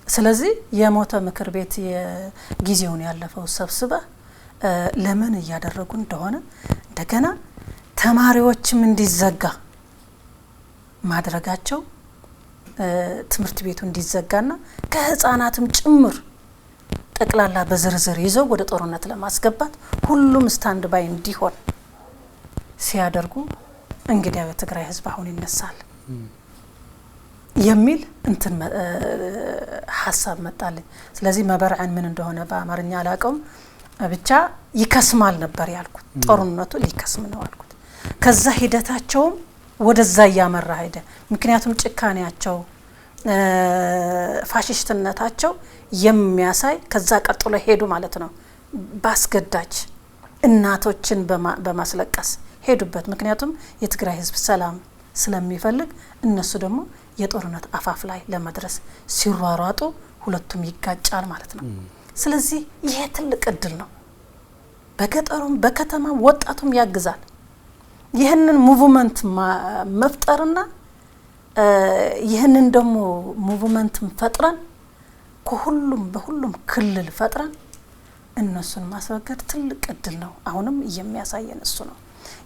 ስለዚህ የሞተ ምክር ቤት የጊዜውን ያለፈው ሰብስባ ለምን ያደረጉ እንደሆነ እንደገና ተማሪዎችም እንዲዘጋ ማድረጋቸው ትምህርት ቤቱ እንዲዘጋና ከህፃናትም ጭምር ጠቅላላ በዝርዝር ይዘው ወደ ጦርነት ለማስገባት ሁሉም ስታንድ ባይ እንዲሆን ሲያደርጉ እንግዲህ የትግራይ ህዝብ አሁን ይነሳል የሚል እንትን ሐሳብ መጣልኝ ስለዚህ መበርዓን ምን እንደሆነ በአማርኛ አላቀም ብቻ ይከስማል ነበር ያልኩት ጦርነቱ ሊከስም ነው አልኩት ከዛ ሂደታቸው ወደዛ ያመራ ሄደ ምክንያቱም ጭካኔያቸው ፋሺስትነታቸው የሚያሳይ ከዛ ቀጥሎ ሄዱ ማለት ነው ባስገዳጅ እናቶችን በማስለቀስ ሄዱበት ምክንያቱም የትግራይ ህዝብ ሰላም ስለሚፈልግ እነሱ ደግሞ የጦርነት አፋፍ ላይ ለመድረስ ሲሯሯጡ ሁለቱም ይጋጫል ማለት ነው ስለዚህ ይሄ ትልቅ እድል ነው በገጠሩም በከተማም ወጣቱም ያግዛል ይህንን ሙቭመንት መፍጠርና ይህንን ደግሞ ሙቭመንት ፈጥረን በሁሉም ክልል ፈጥረን እነሱን ማስወገድ ትልቅ እድል ነው። አሁንም የሚያሳየን እሱ ነው።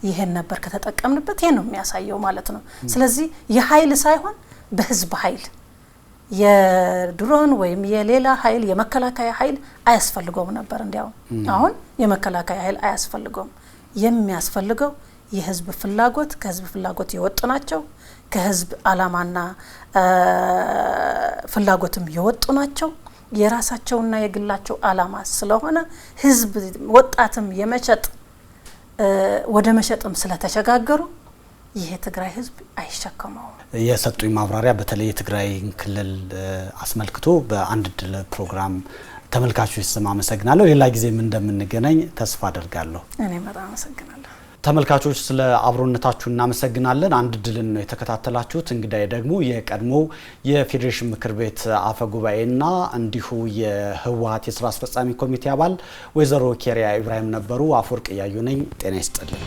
ይሄን ነበር ከተጠቀምንበት ይሄ ነው የሚያሳየው ማለት ነው። ስለዚህ የኃይል ሳይሆን በህዝብ ኃይል የድሮን ወይም የሌላ ኃይል የመከላከያ ኃይል አያስፈልገውም ነበር። እንዲያው አሁን የመከላከያ ኃይል አያስፈልገውም። የሚያስፈልገው የህዝብ ፍላጎት ከህዝብ ፍላጎት የወጡ ናቸው። ከህዝብ አላማና ፍላጎትም የወጡ ናቸው። የራሳቸውና የግላቸው አላማ ስለሆነ ህዝብ ወጣትም የመሸጥ ወደ መሸጥም ስለተሸጋገሩ ይሄ ትግራይ ህዝብ አይሸከመው። የሰጡኝ ማብራሪያ በተለይ የትግራይ ክልል አስመልክቶ በአንድ ድል ፕሮግራም ተመልካቾች ስም አመሰግናለሁ። ሌላ ጊዜም እንደምንገናኝ ተስፋ አደርጋለሁ። እኔ በጣም አመሰግናለሁ። ተመልካቾች ስለ አብሮነታችሁ እናመሰግናለን። አንድ ድልን ነው የተከታተላችሁት። እንግዳይ ደግሞ የቀድሞ የፌዴሬሽን ምክር ቤት አፈ ጉባኤና እንዲሁ የህወሓት የስራ አስፈጻሚ ኮሚቴ አባል ወይዘሮ ኬሪያ ኢብራሂም ነበሩ። አፈወርቅ ያዩ ነኝ። ጤና ይስጥልኝ።